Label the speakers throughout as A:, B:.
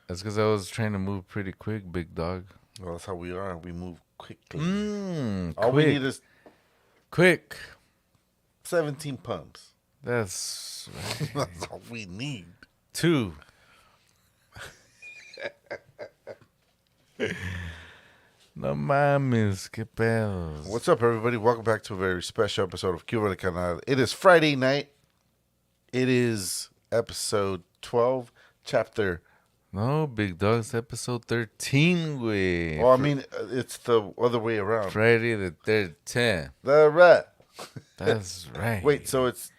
A: That's because I was trying to move pretty quick, big dog.
B: Well, that's how we are. We move quickly. All we
A: Quick,
B: need is
A: quick.
B: 17 pumps.
A: That's right.
B: That's all we need.
A: 2. No mames, qué pedos.
B: What's up, everybody? Welcome back to a very special episode of Cuba de Canal. It is Friday night. It is episode 12, chapter.
A: No, big dog, it's episode 13, güey.
B: Well, I mean, it's the other way around.
A: Friday the 13th.
B: The rat.
A: That's right.
B: Wait, so it's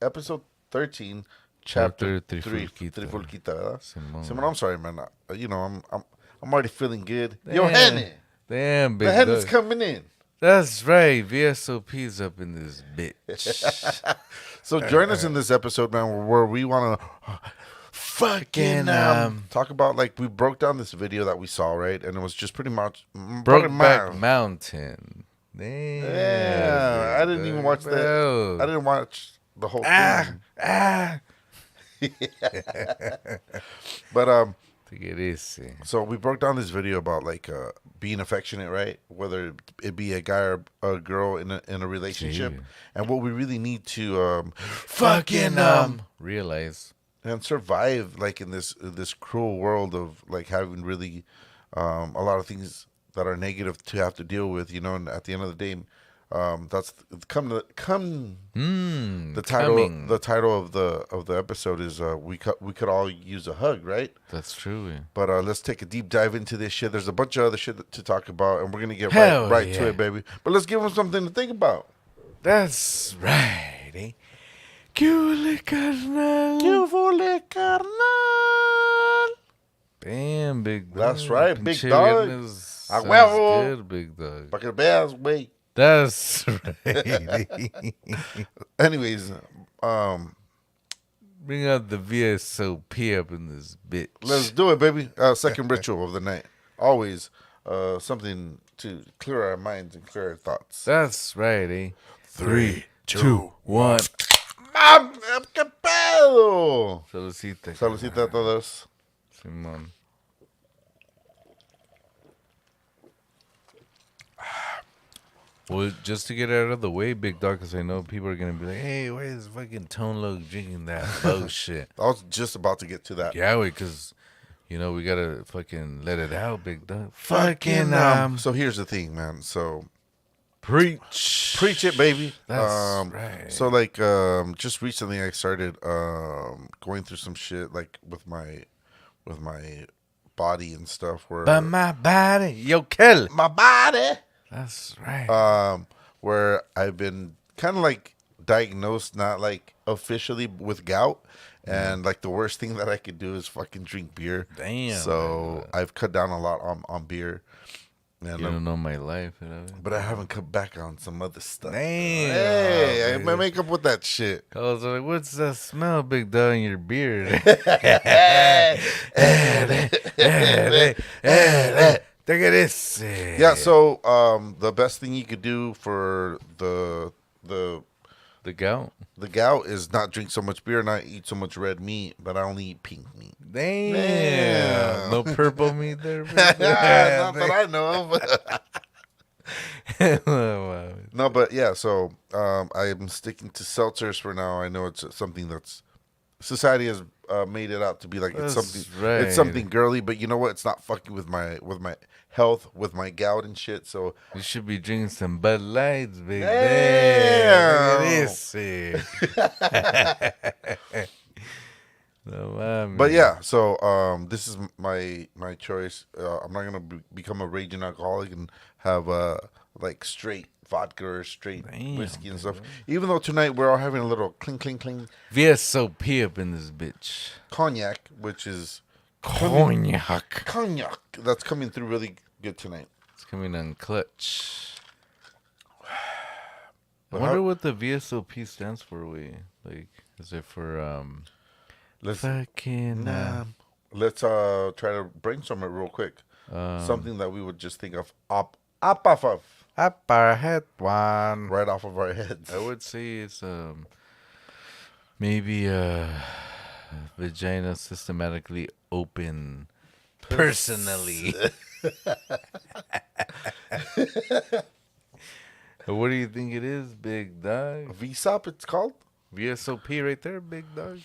B: episode 13, chapter 3.
A: Trifulquita.
B: Trifulquita, ¿verdad?
A: Simón.
B: Simon, I'm sorry, man. I'm already feeling good. Yo, Henny.
A: Damn, big
B: The Henny's
A: dog.
B: coming in.
A: That's right. VSOP's up in this bitch.
B: So join us in this episode, man, where we want to fucking talk about, like, we broke down this video that we saw, right? And it was just pretty much
A: Brokeback Mountain. Damn.
B: Yeah, I didn't even watch that. I didn't watch the whole thing. But
A: Take it easy.
B: so we broke down this video about, like, being affectionate, right? Whether it be a guy or a girl in a relationship,
A: Gee.
B: and what we really need to
A: Realize.
B: and survive, like, in this cruel world of, like, having really a lot of things that are negative to have to deal with, you know. And at the end of the day, that's the title.
A: Coming.
B: The title of the episode is we could all use a hug, right?
A: That's true.
B: But let's take a deep dive into this shit. There's a bunch of other shit to talk about, and we're gonna get
A: Hell
B: right
A: yeah.
B: to it, baby. But let's give them something to think about.
A: That's right, eh? Cule carnal. Damn, big dog.
B: That's right, big
A: Pinche
B: dog.
A: viernes
B: A
A: sounds
B: huevo.
A: good, big dog.
B: Pa' que veas, güey.
A: That's right.
B: Anyways,
A: Bring out the VSOP up in this bitch.
B: let's do it, baby. Second ritual of the night. Always something to clear our minds and clear our thoughts.
A: That's right, eh? 3, 2, 1.
B: ¡Mam! ¡Qué pedo!
A: Saludcita.
B: Saludcita a todos.
A: Simón. Well, just to get out of the way, big dog, because I know people are going to be like, hey, why is fucking Tone Loc drinking that bullshit?
B: I was just about to get to that.
A: Yeah, because, you know, we got to fucking let it out, big dog.
B: So here's the thing, man. So
A: Preach.
B: preach it, baby.
A: That's right.
B: So, like, just recently I started going through some shit, like, with my body and stuff, where
A: But my body, yo, kill.
B: my body.
A: That's right.
B: Where I've been kind of, like, diagnosed, not, like, officially, with gout. And, like, the worst thing that I could do is fucking drink beer.
A: Damn.
B: So I've cut down a lot on beer. And,
A: You don't know my life, you know?
B: but I haven't cut back on some other stuff.
A: Damn.
B: Hey, I make up with that shit.
A: I was like, what's that smell, big dog, in your beard? Take it easy.
B: Yeah, so the best thing you could do for the
A: The gout?
B: gout is not drink so much beer, not eat so much red meat, but I only eat pink meat.
A: Damn.
B: Damn.
A: No purple meat there, big
B: Not
A: dog?
B: that I know of.
A: Wow.
B: No, but yeah, so I'm sticking to seltzers for now. I know it's something that's society has made it out to be like it's
A: That's
B: something
A: right.
B: it's something girly, but you know what? It's not fucking with my health, with my gout and shit. So
A: You should be drinking some Bud Lights, big
B: Damn.
A: dog. Take it easy. No, mames.
B: but yeah, so this is my choice. I'm not gonna become a raging alcoholic and have like straight vodka or straight
A: Damn,
B: whiskey and stuff. Even though tonight we're all having a little cling cling cling
A: VSOP up in this bitch.
B: cognac, which is
A: Cognac.
B: cognac that's coming through really good tonight.
A: It's coming on clutch. I
B: But
A: wonder
B: how-
A: what the VSOP stands for. Like, is it for
B: Let's
A: fucking
B: let's try to brainstorm it real quick. Something that we would just think of up off of
A: upper head one?
B: right off of our heads.
A: I would say it's maybe vagina systematically open personally. What do you think it is, big dog?
B: VSOP, it's called.
A: VSOP right there, big dog.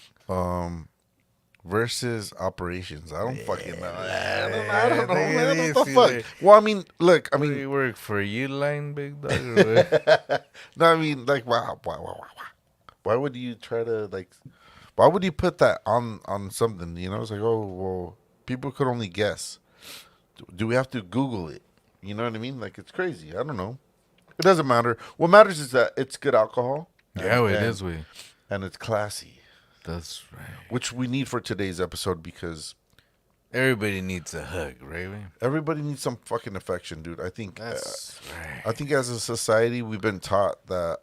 B: Versus operations. I don't fucking know. I don't know,
A: Look at
B: man.
A: this,
B: What the
A: you
B: fuck?
A: there.
B: Well, I mean, look, I
A: Do
B: mean,
A: you work for Uline, big dog? Or what?
B: no, I mean, like, why would you try to like? Why would you put that on something? You know, it's like, oh, well, people could only guess. Do we have to Google it? You know what I mean? Like, it's crazy. I don't know. It doesn't matter. What matters is that it's good alcohol.
A: Yeah,
B: and,
A: it
B: and,
A: is. We.
B: and it's classy,
A: That's right.
B: which we need for today's episode because
A: Everybody needs a hug, right? We?
B: everybody needs some fucking affection, dude. I think.
A: That's right.
B: I think as a society, we've been taught that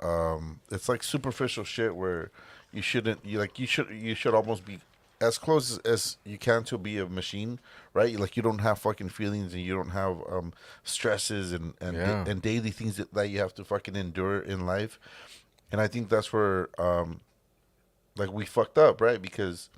B: it's like superficial shit where you shouldn't. You should almost be as close as you can to be a machine, right? Like you don't have fucking feelings and you don't have stresses
A: Yeah.
B: and daily things that you have to fucking endure in life. And I think that's where like we fucked up, right? Because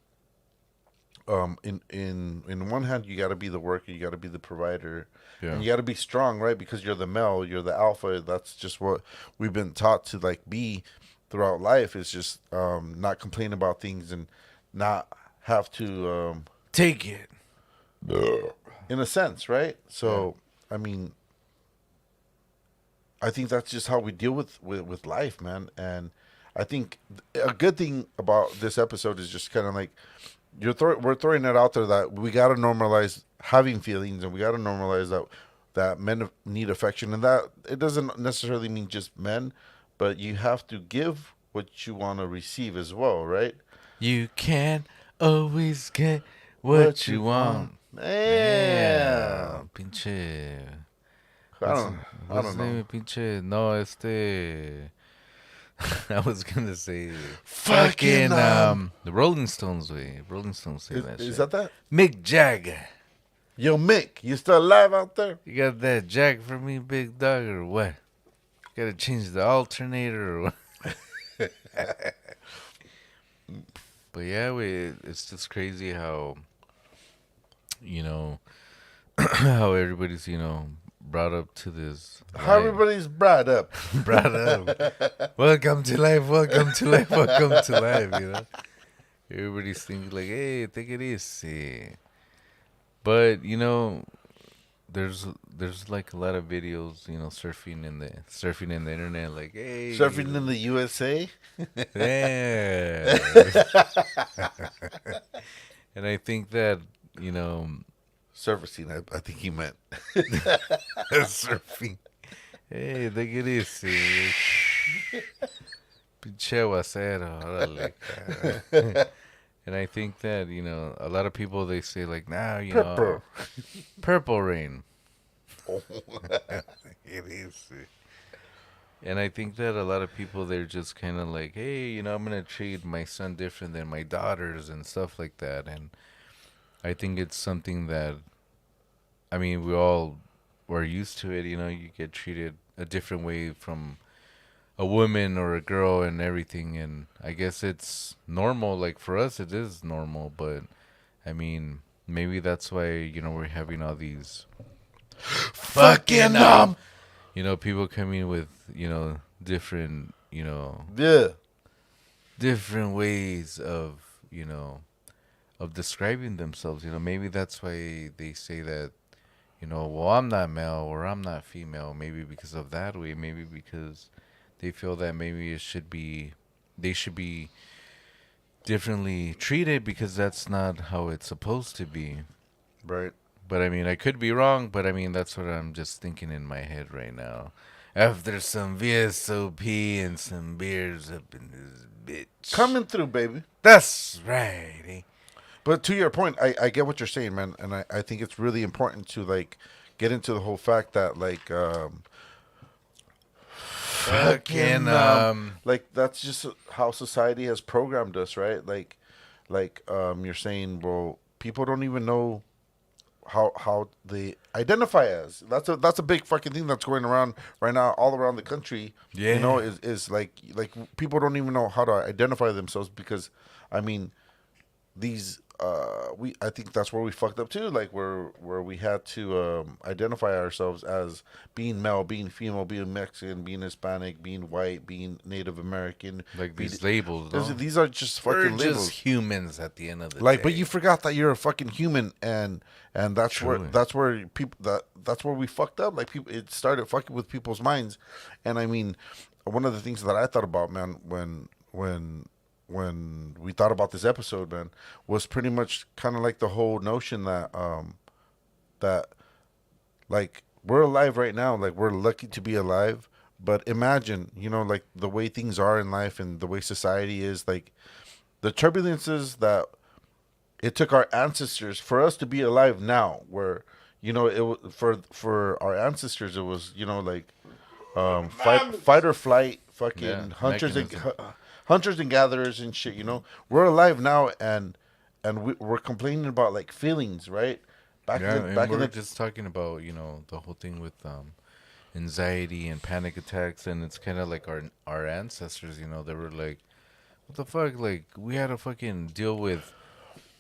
B: in one hand you got to be the worker, you got to be the provider,
A: Yeah.
B: and you got to be strong, right? Because you're the male, you're the alpha. That's just what we've been taught to like be throughout life. Is just not complain about things and not have to
A: Take it.
B: in a sense, right? So I mean, I think that's just how we deal with life, man. And I think a good thing about this episode is just kind of like we're throwing it out there that we got to normalize having feelings, and we got to normalize that men need affection, and that it doesn't necessarily mean just men, but you have to give what you want to receive as well, right?
A: You can't always get what you want.
B: Yeah.
A: Pinche.
B: I don't
A: What's his
B: know.
A: name? Pinche. No, I was gonna say
B: Fucking,
A: the Rolling Stones way. Rolling Stones say that
B: Is
A: shit.
B: that?
A: Mick Jagger.
B: Yo, Mick, you still alive out there?
A: You got that jack for me, big dog, or what? Gotta change the alternator or what? But yeah, it's just crazy how, you know, how everybody's, brought up to this.
B: How
A: life.
B: everybody's brought up.
A: Brought up. Welcome to life, welcome to life, welcome to life, Everybody's thinking like, hey, take it easy. But, there's like a lot of videos, surfing in the internet, like, hey,
B: Surfing in the USA?
A: yeah. And I think that,
B: Surfacing, I think he meant.
A: surfing. Hey, take it easy. Pinche aguacero, órale, cara. And I think that, a lot of people, they say like, nah,
B: Purple.
A: purple rain.
B: It is.
A: And I think that a lot of people, they're just kind of like, hey, I'm going to treat my son different than my daughters and stuff like that. And I think it's something that, I mean, we all were used to it. You get treated a different way from a woman or a girl and everything. And I guess it's normal. Like for us, it is normal. But I mean, maybe that's why, we're having all these
B: Fucking
A: people coming with, different,
B: Yeah.
A: different ways of, of describing themselves. Maybe that's why they say that, well, I'm not male or I'm not female. Maybe because of that way. Maybe because they feel that maybe they should be differently treated because that's not how it's supposed to be.
B: Right.
A: But I mean, I could be wrong, but I mean, that's what I'm just thinking in my head right now. After some VSOP and some beers up in this bitch.
B: Coming through, baby.
A: That's right. Eh?
B: But to your point, I get what you're saying, man. And I think it's really important to, like, get into the whole fact that, like,
A: Fucking,
B: like, that's just how society has programmed us, right? Like, you're saying, well, people don't even know how they identify as. That's a big fucking thing that's going around right now all around the country.
A: Yeah.
B: Is like people don't even know how to identify themselves because I mean these I think that's where we fucked up too. Like where we had to identify ourselves as being male, being female, being Mexican, being Hispanic, being white, being Native American.
A: Like
B: Be-
A: these labels, no?
B: these are just
A: We're
B: fucking
A: just
B: labels.
A: humans at the end of the
B: Like,
A: day.
B: but you forgot that you're a fucking human, and that's
A: True.
B: where people that's where we fucked up. Like people, it started fucking with people's minds, and I mean, one of the things that I thought about, man, when we thought about this episode, man, was pretty much kind of like the whole notion that like we're alive right now, like we're lucky to be alive. But imagine, like the way things are in life and the way society is, like the turbulences that it took our ancestors for us to be alive now. Where it was for our ancestors, it was like fight or flight, fucking
A: Yeah,
B: hunters hunters and gatherers and shit. We're alive now, and we're complaining about like feelings, right?
A: Yeah, and
B: Back in
A: we're
B: the
A: just talking about the whole thing with anxiety and panic attacks, and it's kind of like our ancestors. They were like, what the fuck? Like we had to fucking deal with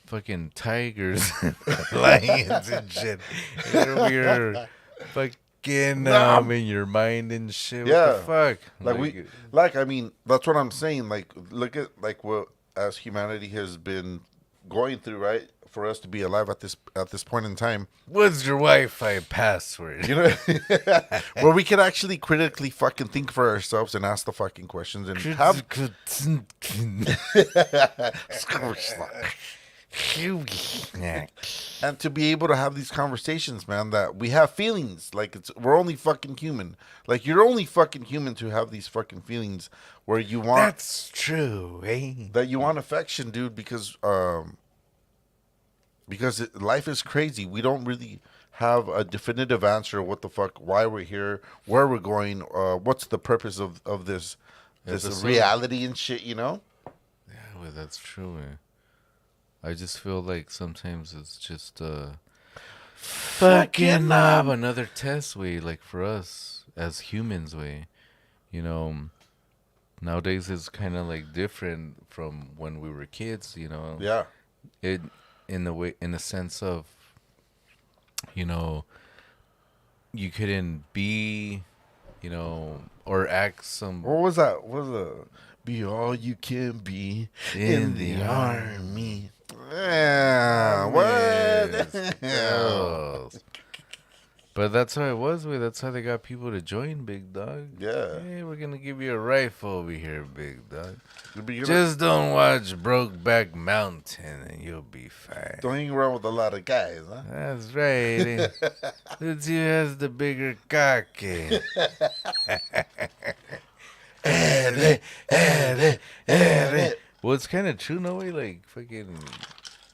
A: fucking tigers and lions and shit. And we were fucking in your mind and shit.
B: Yeah.
A: What the fuck?
B: I mean, that's what I'm saying. Like, look at like what as humanity has been going through, right? For us to be alive at this point in time,
A: what's your Wi-Fi password?
B: where we could actually critically fucking think for ourselves and ask the fucking questions and have and to be able to have these conversations, man, that we have feelings. Like we're only fucking human. Like you're only fucking human to have these fucking feelings where you want
A: That's true, eh?
B: that you want affection, dude, because life is crazy. We don't really have a definitive answer what the fuck, why we're here, where we're going, what's the purpose of this reality and shit,
A: Yeah, well, that's true. I just feel like sometimes it's just fucking up another test way, like for us as humans way. Nowadays it's kind of like different from when we were kids.
B: Yeah.
A: It in the sense of you couldn't be or act some
B: What was that? What was the be all you can be in the army? Yeah, what?
A: Yes. But that's how it was. That's how they got people to join, big dog.
B: Yeah.
A: Hey, we're gonna give you a rifle over here, big dog.
B: Just
A: Just don't watch Brokeback Mountain, and you'll be fine.
B: don't hang around with a lot of guys, huh?
A: That's right. Let's see who has the bigger cock. Well, it's kind of true, no way. Like fucking,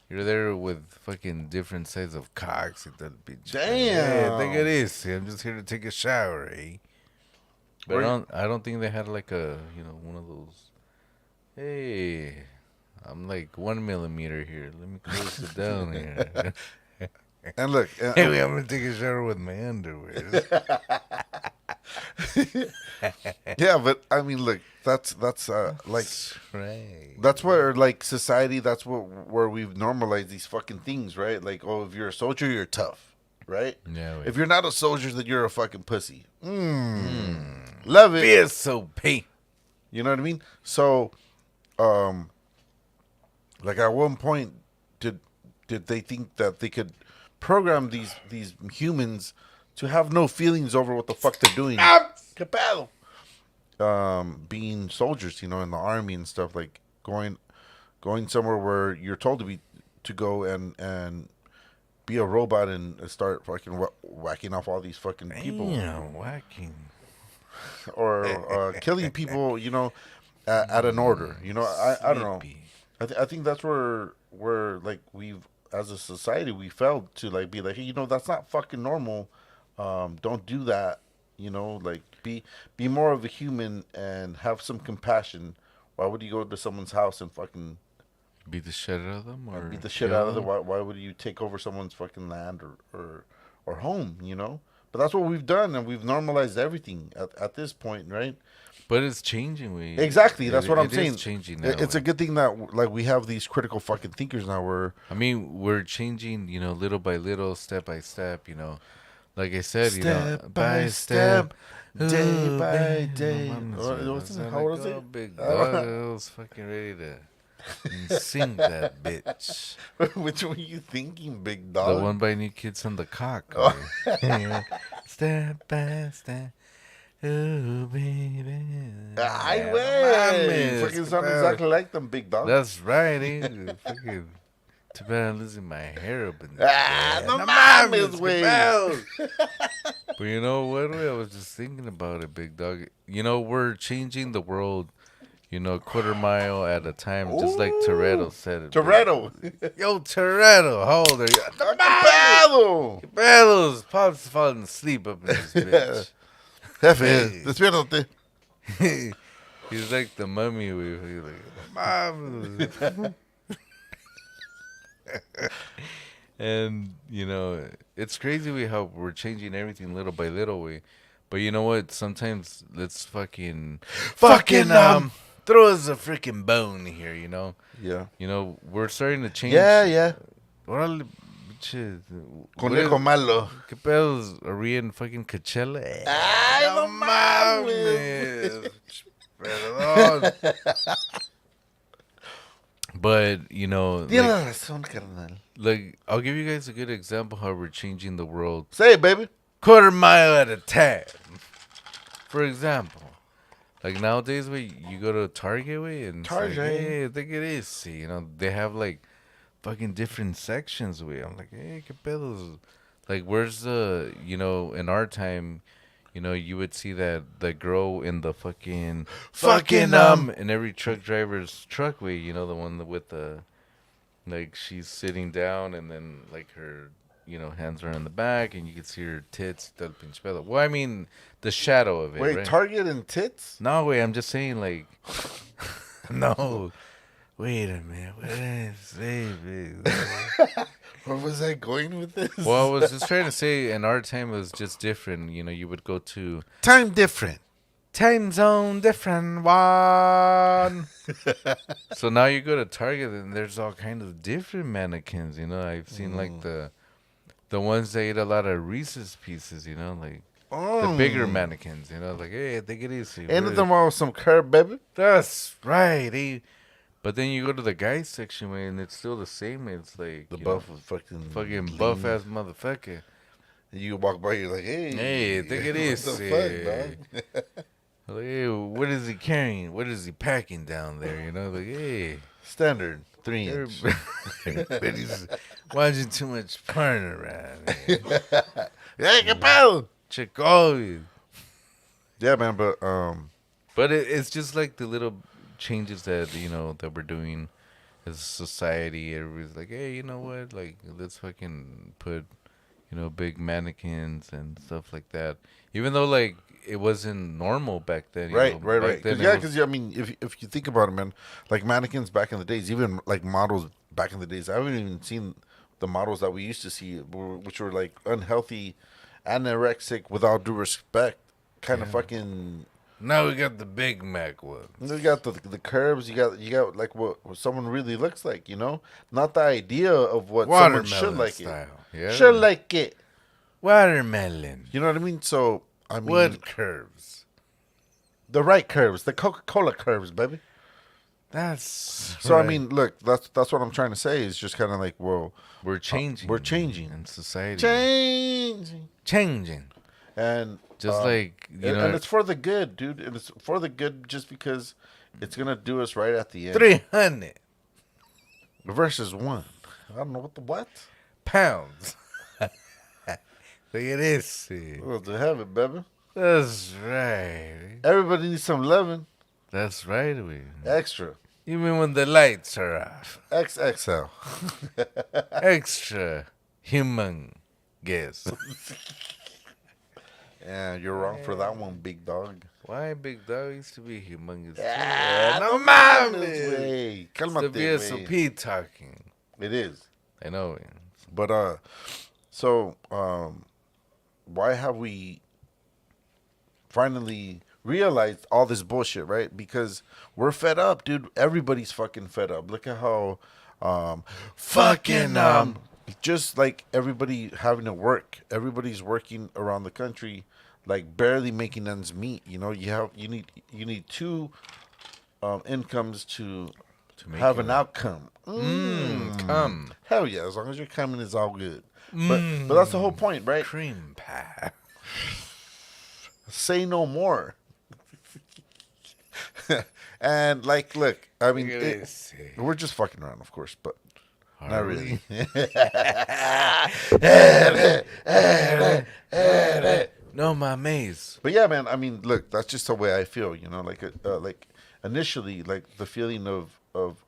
A: you're there with fucking different sizes of cocks. And that'd be
B: Damn.
A: Hey, look at this. I'm just here to take a shower, eh? But I don't think they had like a one of those. Hey, I'm like 1 millimeter here. Let me close it down here.
B: And look,
A: Hey, I'm gonna take a shower with my underwear.
B: yeah, but I mean, look, that's like
A: Right.
B: that's where like society. That's where we've normalized these fucking things, right? Like, oh, if you're a soldier, you're tough, right?
A: Yeah.
B: If you're not a soldier, then you're a fucking pussy. Love it.
A: BSOP.
B: You know what I mean? So, like at one point, did they think that they could program these humans to have no feelings over what the fuck they're doing? Capel. Being soldiers, in the army and stuff, like going somewhere where you're told to go and be a robot and start fucking whacking off all these fucking people,
A: whacking.
B: or killing people, at an order. I don't know. I think that's where like we've as a society we failed to like be like, hey, that's not fucking normal. Don't do that. Like be more of a human and have some compassion. Why would you go to someone's house and fucking
A: Beat the shit out of them,
B: beat the shit out of them? Why would you take over someone's fucking land or home? But that's what we've done, and we've normalized everything at this point, right?
A: But it's changing. We
B: Exactly. That's what I'm
A: it
B: saying.
A: is changing now.
B: It's a good thing that like we have these critical fucking thinkers now. Where
A: I mean, we're changing. Little by little, step by step. Like I said,
B: step
A: by step,
B: day
A: ooh,
B: by
A: baby,
B: day.
A: no mames,
B: Or,
A: man,
B: wasn't
A: I
B: it-
A: sound
B: how
A: like
B: was
A: a
B: it?
A: big dog. I was fucking ready to sing that bitch.
B: Which one are you thinking, big
A: The
B: dog?
A: one by New Kids on the Cock.
B: Oh.
A: Yeah. Step by step. Ooh, baby.
B: Ay,
A: No
B: güey.
A: mames,
B: Fucking
A: qué
B: sound
A: pedo.
B: exactly like them, big dog.
A: That's right, eh? Fucking. Too bad I'm losing my hair up in there.
B: Ah, no
A: mames,
B: mames,
A: qué
B: güey.
A: pedo. But you know what, güey? I was just thinking about it, big dog. We're changing the world, quarter mile at a time, just like Toretto said it. big-
B: Toretto.
A: Yo, Toretto, how old are you? No
B: ¡Qué
A: mames.
B: pedo!
A: ¿Qué pedos? Pop's falling asleep up in this bitch.
B: Jefe,
A: Hey.
B: despiértate.
A: He's like the mummy. He's like, Mom. And it's crazy how we're changing everything little by little way. But you know what? Sometimes let's fucking throw us a freaking bone here.
B: Yeah.
A: We're starting to change.
B: Yeah.
A: Órale, pinche,
B: Conejo malo.
A: ¿Qué pedos? Are we in fucking Coachella?
B: Ay, no mames.
A: Perdón. But,
B: Tienes razón, carnal.
A: like, I'll give you guys a good example how we're changing the world.
B: Say it, baby.
A: Quarter mile at a time. For example, like nowadays, you go to Target, and it's like,
B: Target.
A: hey, take it easy. They have like fucking different sections, I'm like, hey, qué pedos. Like, where's the, in our time, you would see that the girl in the fucking in every truck driver's truck the one with the, like, she's sitting down and then like her, hands are in the back and you can see her tits. Del pinche pedo. Well, I mean, the shadow of it.
B: Wait,
A: right?
B: Target and tits?
A: No, wait, I'm just saying, like, no. Wait a minute. What did I say, big?
B: Where was I going with this?
A: Well, I was just trying to say, in our time, it was just different. You would go to
B: Time different.
A: time zone different one. So now you go to Target and there's all kinds of different mannequins. I've seen like the ones that eat a lot of Reese's pieces. Like the bigger mannequins. Like, hey, take it easy.
B: Ain't nothing wrong with some curb, baby.
A: That's right. But then you go to the guys section, man, and it's still the same. It's like
B: The
A: you
B: buff
A: know,
B: was fucking
A: fucking
B: lean.
A: buff ass motherfucker.
B: You walk by, you're like, hey.
A: Hey, take it
B: what
A: easy.
B: the fuck, dog?
A: Like, hey, what is he carrying? What is he packing down there? Like, hey,
B: Standard 3 inch.
A: everybody's watching too much porn around. Here.
B: Hey, qué pedo?
A: Check always.
B: Yeah, man, but
A: But it's just like the little changes that that we're doing as a society. Everybody's like, hey, you know what? Like, let's fucking put big mannequins and stuff like that. Even though like it wasn't normal back then.
B: right.
A: Back then
B: Yeah,
A: it was-
B: because I mean, if you think about it, man, like mannequins back in the days, even like models back in the days, I haven't even seen the models that we used to see, which were like unhealthy, anorexic, with all due respect, kind of fucking.
A: now we got the Big Mac one.
B: You got the curves. You got like what someone really looks like. Not the idea of what someone should
A: Watermelon
B: like
A: style.
B: it.
A: Yeah.
B: Should like it.
A: Watermelon.
B: You know what I mean? So I mean,
A: What curves?
B: the right curves, the Coca-Cola curves, baby.
A: That's
B: So I
A: right.
B: mean, look, that's what I'm trying to say. Is just kind of like, well,
A: we're changing.
B: we're changing.
A: in society.
B: changing, and
A: Just like
B: and it's for the good, dude. And it's for the good, just because it's gonna do us right at the end.
A: 300
B: versus 1. I don't know what.
A: pounds. Look at this.
B: Well, to have it, baby.
A: That's right.
B: Everybody needs some loving.
A: That's right. We.
B: Extra.
A: Even when the lights are off.
B: XXL.
A: Extra human guess.
B: Yeah, you're wrong for that one, big dog.
A: Why Big Dog used to be humongous?
B: Ah,
A: no
B: mames,
A: mames.
B: güey.
A: It's
B: Cálmate,
A: the
B: güey.
A: VSOP talking.
B: It is.
A: I know.
B: But so why have we finally realized all this bullshit, right? Because we're fed up, dude. Everybody's fucking fed up. Look at how fucking just like everybody having to work. Everybody's working around the country like barely making ends meet. You know, you need two incomes to
A: make
B: have
A: it
B: an outcome.
A: Come.
B: Hell yeah, as long as your coming is all good. But that's the whole point, right?
A: Cream pie.
B: Say no more. And like, look, I mean,
A: Look at this.
B: we're just fucking around, of course, but not really.
A: No, my maze.
B: But yeah, man. I mean, look, that's just the way I feel. You know, like initially, like the feeling of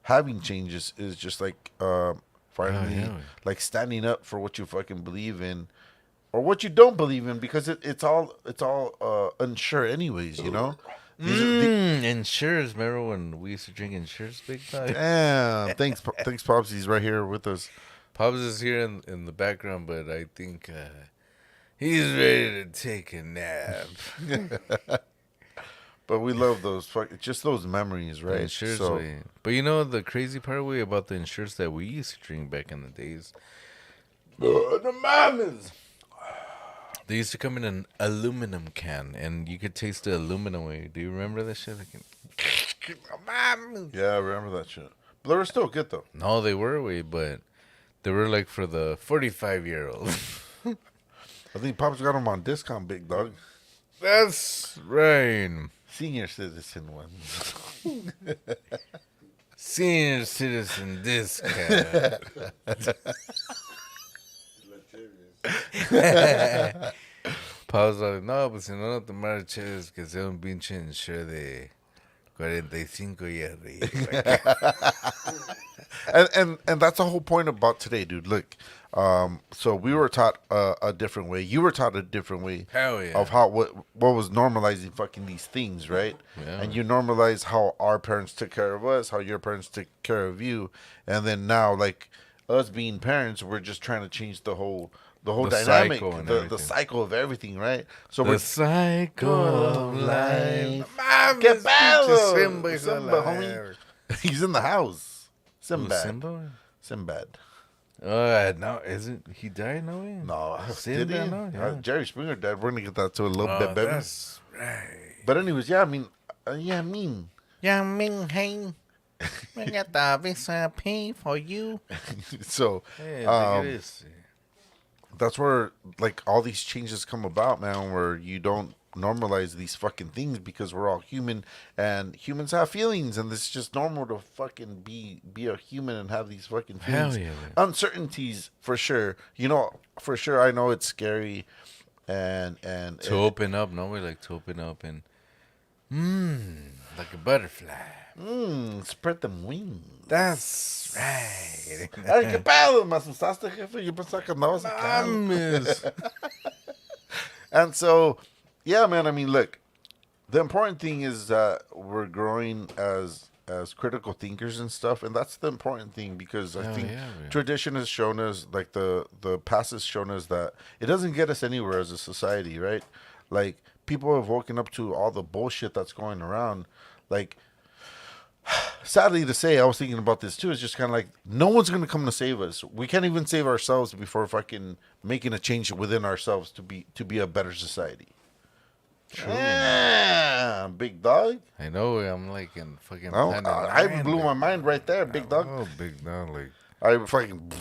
B: having changes is just like finally,
A: yeah.
B: like standing up for what you fucking believe in, or what you don't believe in, because it's all unsure, anyways. You know.
A: Ensures. Remember when we used to drink Ensures, big time?
B: Damn. Thanks, Pops. He's right here with us.
A: Pops is here in the background, but I think he's ready to take a nap.
B: But we love those just those memories, right?
A: Ensures
B: So,
A: way. But you know the crazy part way about the Ensures that we used to drink back in the days? The mamas. They used to come in an aluminum can, and you could taste the aluminum way. Do you remember that shit?
B: yeah, I remember that shit. But they were still good though.
A: No, they were way, but they were like for the 45-year-old.
B: I think Pops got them on discount, big dog.
A: That's right.
B: Senior citizen ones.
A: Senior citizen discount. Pausa like, no, pues si no, no tomar cheves que sea un pinche ensure de 45 y arriba.
B: And that's the whole point about today, dude. Look, so we were taught a different way. You were taught a different way.
A: Hell yeah.
B: Of how what was normalizing fucking these things, right?
A: Yeah.
B: And you normalize how our parents took care of us, how your parents took care of you, and then now, like us being parents, we're just trying to change the whole dynamic,
A: cycle and
B: the
A: everything.
B: cycle of everything, right? So
A: The cycle of life.
B: Que
A: Mames,
B: pedo?
A: pinche Simba, hijo de
B: Simba,
A: la
B: homie.
A: verga.
B: He's in the house.
A: Who,
B: Sinbad.
A: Simba?
B: Sinbad.
A: No, isn't he died? No way.
B: No,
A: Sinbad,
B: did he?
A: no, yeah.
B: Jerry Springer died. We're gonna get that to a little
A: Oh,
B: bit, baby.
A: that's right.
B: But anyways, yeah, I mean,
A: Yang Ming Hang. We got the visa pay for you.
B: so
A: Hey, look at this.
B: that's where like all these changes come about, man. Where you don't normalize these fucking things because we're all human and humans have feelings, and it's just normal to fucking be a human and have these fucking feelings.
A: Hell yeah, man.
B: Uncertainties for sure. You know, for sure. I know it's scary, and
A: To open up, no, we like to open up and like a butterfly.
B: spread them wings.
A: That's right.
B: Ay, qué pedo, me asustaste, jefe. Yo pensaba que andabas acá.
A: Mames.
B: And so, yeah, man. I mean, look, the important thing is that we're growing as critical thinkers and stuff, and that's the important thing because I
A: Hell
B: think
A: yeah, man.
B: tradition has shown us, like the past has shown us that it doesn't get us anywhere as a society, right? Like people have woken up to all the bullshit that's going around. Like, sadly to say, I was thinking about this too. It's just kind of like no one's gonna come to save us. We can't even save ourselves before fucking making a change within ourselves to be a better society.
A: True.
B: Yeah, big dog.
A: I know. I'm like in fucking.
B: Oh,
A: Planet
B: I
A: Nine,
B: blew
A: like-
B: my mind right there, big dog.
A: Oh, big dog. Like
B: I fucking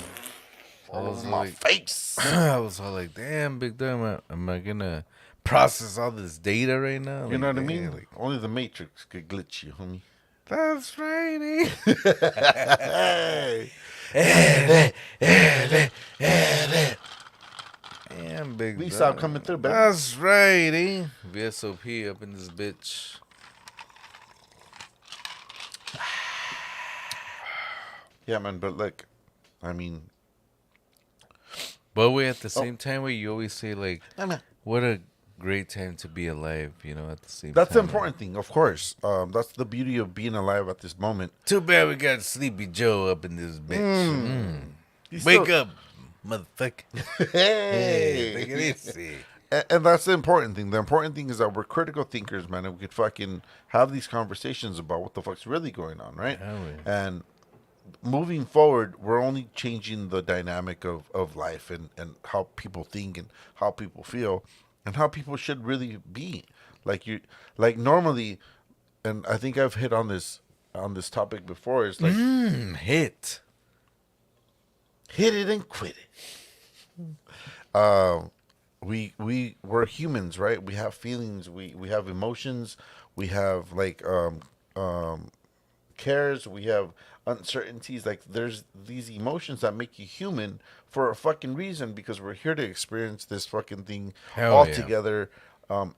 A: I
B: all
A: was
B: over my
A: like-
B: face.
A: I was all like, damn, big dog. Am I gonna process all this data right now?
B: You
A: Like,
B: know what I
A: damn,
B: mean?
A: like,
B: Only the Matrix could glitch you, homie.
A: that's right. Damn, big
B: We
A: dog.
B: saw it coming through, baby.
A: That's right, eh? VSOP up in this bitch.
B: Yeah, man. But look, I mean,
A: But we at the same time, where you always say like,
B: man,
A: what a great time to be alive, you know, at the same
B: that's the
A: time.
B: important thing, of course. That's the beauty of being alive at this moment.
A: Too bad we got Sleepy Joe up in this bitch.
B: He's
A: Wake
B: still-
A: up. motherfucker. Hey, take it
B: Hey.
A: easy.
B: And that's the important thing. The important thing is that we're critical thinkers, man, and we could fucking have these conversations about what the fuck's really going on, right?
A: Yeah, we.
B: And moving forward, we're only changing the dynamic of life and how people think and how people feel and how people should really be. Like you, like normally, and I think I've hit on this topic before. It's like
A: Hit.
B: hit it and quit it. We're humans, right? We have feelings. We have emotions. We have like cares. We have uncertainties. Like there's these emotions that make you human for a fucking reason because we're here to experience this fucking thing
A: Hell
B: all
A: yeah.
B: together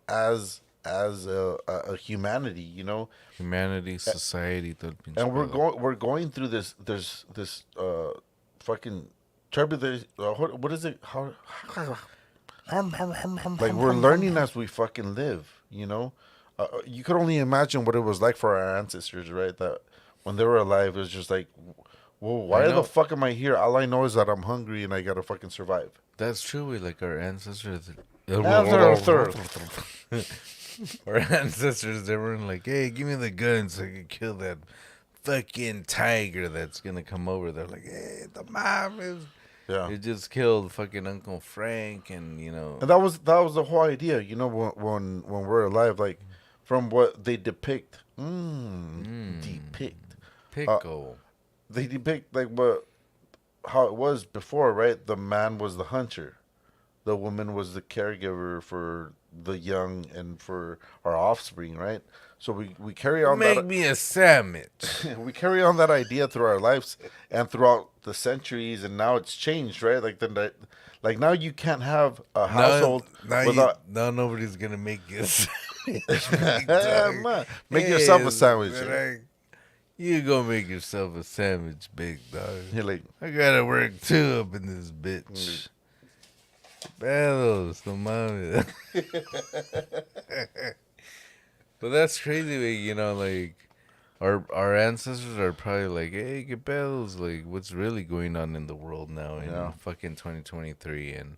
B: as a humanity, you know.
A: Humanity, society, todo pinche
B: And
A: pedo.
B: we're going through this fucking turbulence. What is it? How like we're learning as we fucking live, you know. You could only imagine what it was like for our ancestors, right? That when they were alive, it was just like, well,
A: I
B: why the
A: know.
B: fuck am I here? All I know is that I'm hungry and I gotta fucking survive.
A: That's true. We like our ancestors.
B: After
A: Our ancestors, they were like, "Hey, give me the gun so I can kill that fucking tiger that's gonna come over." They're like, "Hey, the mom is."
B: Yeah,
A: They just killed fucking Uncle Frank, and
B: and that was the whole idea, you know, when we're alive, like from what they depict, depict.
A: pickle.
B: They depict like what how it was before, right? The man was the hunter, the woman was the caregiver for the young and for our offspring, right? So we carry on
A: Make
B: that
A: me a sandwich.
B: we carry on that idea through our lives and throughout the centuries, and now it's changed, right? Like now you can't have a household without
A: now nobody's gonna make you a sandwich. big
B: Yeah,
A: dog.
B: man. Make yourself a
A: Hey,
B: sandwich.
A: like, you go make yourself a sandwich, big dog.
B: You're like,
A: I gotta work too up in this bitch. Bellows, no mames. But that's crazy, you know, like our ancestors are probably like, hey, get bells, like what's really going on in the world now in
B: Yeah.
A: fucking 2023, and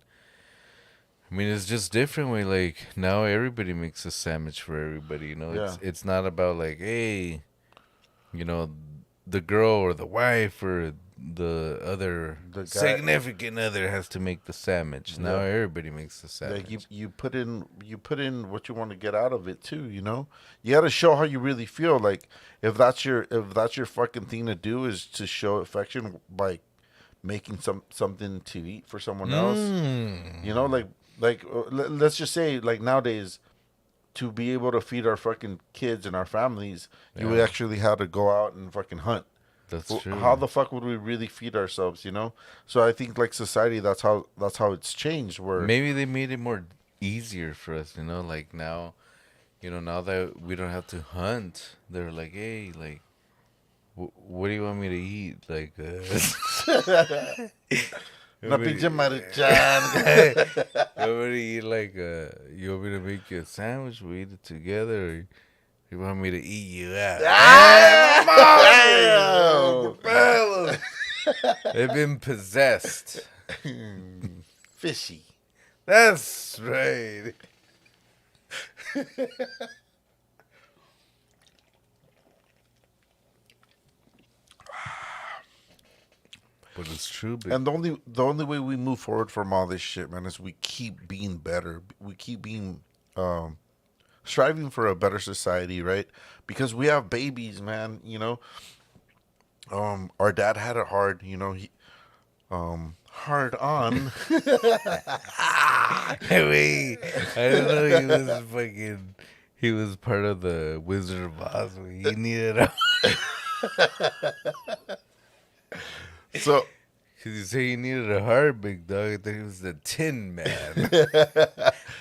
A: I mean it's just different way. Like now everybody makes a sandwich for everybody, you know.
B: Yeah.
A: It's not about like, hey, you know, the girl or the wife or the other
B: The guy-
A: significant other has to make the sandwich. Now
B: Yeah.
A: everybody makes the
B: like
A: sandwich.
B: you put in what you want to get out of it too, you know. You got to show how you really feel. Like if that's your fucking thing to do is to show affection by making something to eat for someone else, you know, let's just say like nowadays to be able to feed our fucking kids and our families, you would
A: Yeah.
B: actually have to go out and fucking hunt.
A: That's
B: Well,
A: true.
B: how the fuck would we really feed ourselves, you know? So I think like society, that's how it's changed. Where
A: Maybe they made it more easier for us, you know, like now, you know, now that we don't have to hunt, they're like, hey, like, what do you want me to eat? Like,
B: una
A: what do
B: pinche
A: you-
B: maruchan.
A: you want me to eat like, you want me to make you a sandwich? We eat it together, or you want me to eat you out?
B: Ah!
A: Fellas. They've been possessed.
B: Fishy.
A: That's right. But it's true, big.
B: And the only way we move forward from all this shit, man, is we keep being better. We keep being striving for a better society, right? Because we have babies, man. You know, our dad had it hard. You know, he hard on.
A: Wait, I didn't know he was fucking. He was part of the Wizard of Oz. He needed a.
B: So
A: Cause you say he needed a heart, big dog. I thought he was the Tin Man.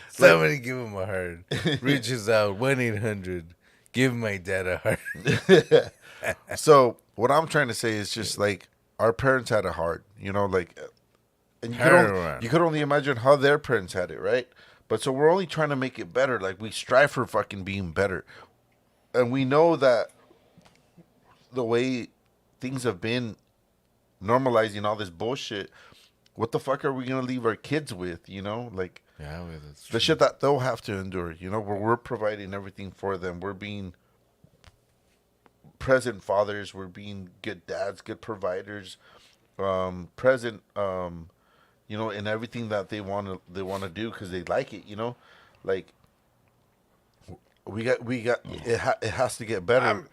A: Somebody give him a heart. Reaches out 1-800. Give my dad a heart.
B: So what I'm trying to say is just like our parents had it hard, you know, like, and
A: Hard.
B: you could only imagine how their parents had it, right? But so we're only trying to make it better. Like we strive for fucking being better, and we know that the way things have been normalizing all this bullshit, what the fuck are we gonna leave our kids with? You know, like
A: Yeah, well, that's
B: the
A: true.
B: shit that they'll have to endure. You know, where we're providing everything for them. We're being present fathers. We're being good dads, good providers, present. You know, in everything that they want to do because they like it. You know, like we got it has to get better,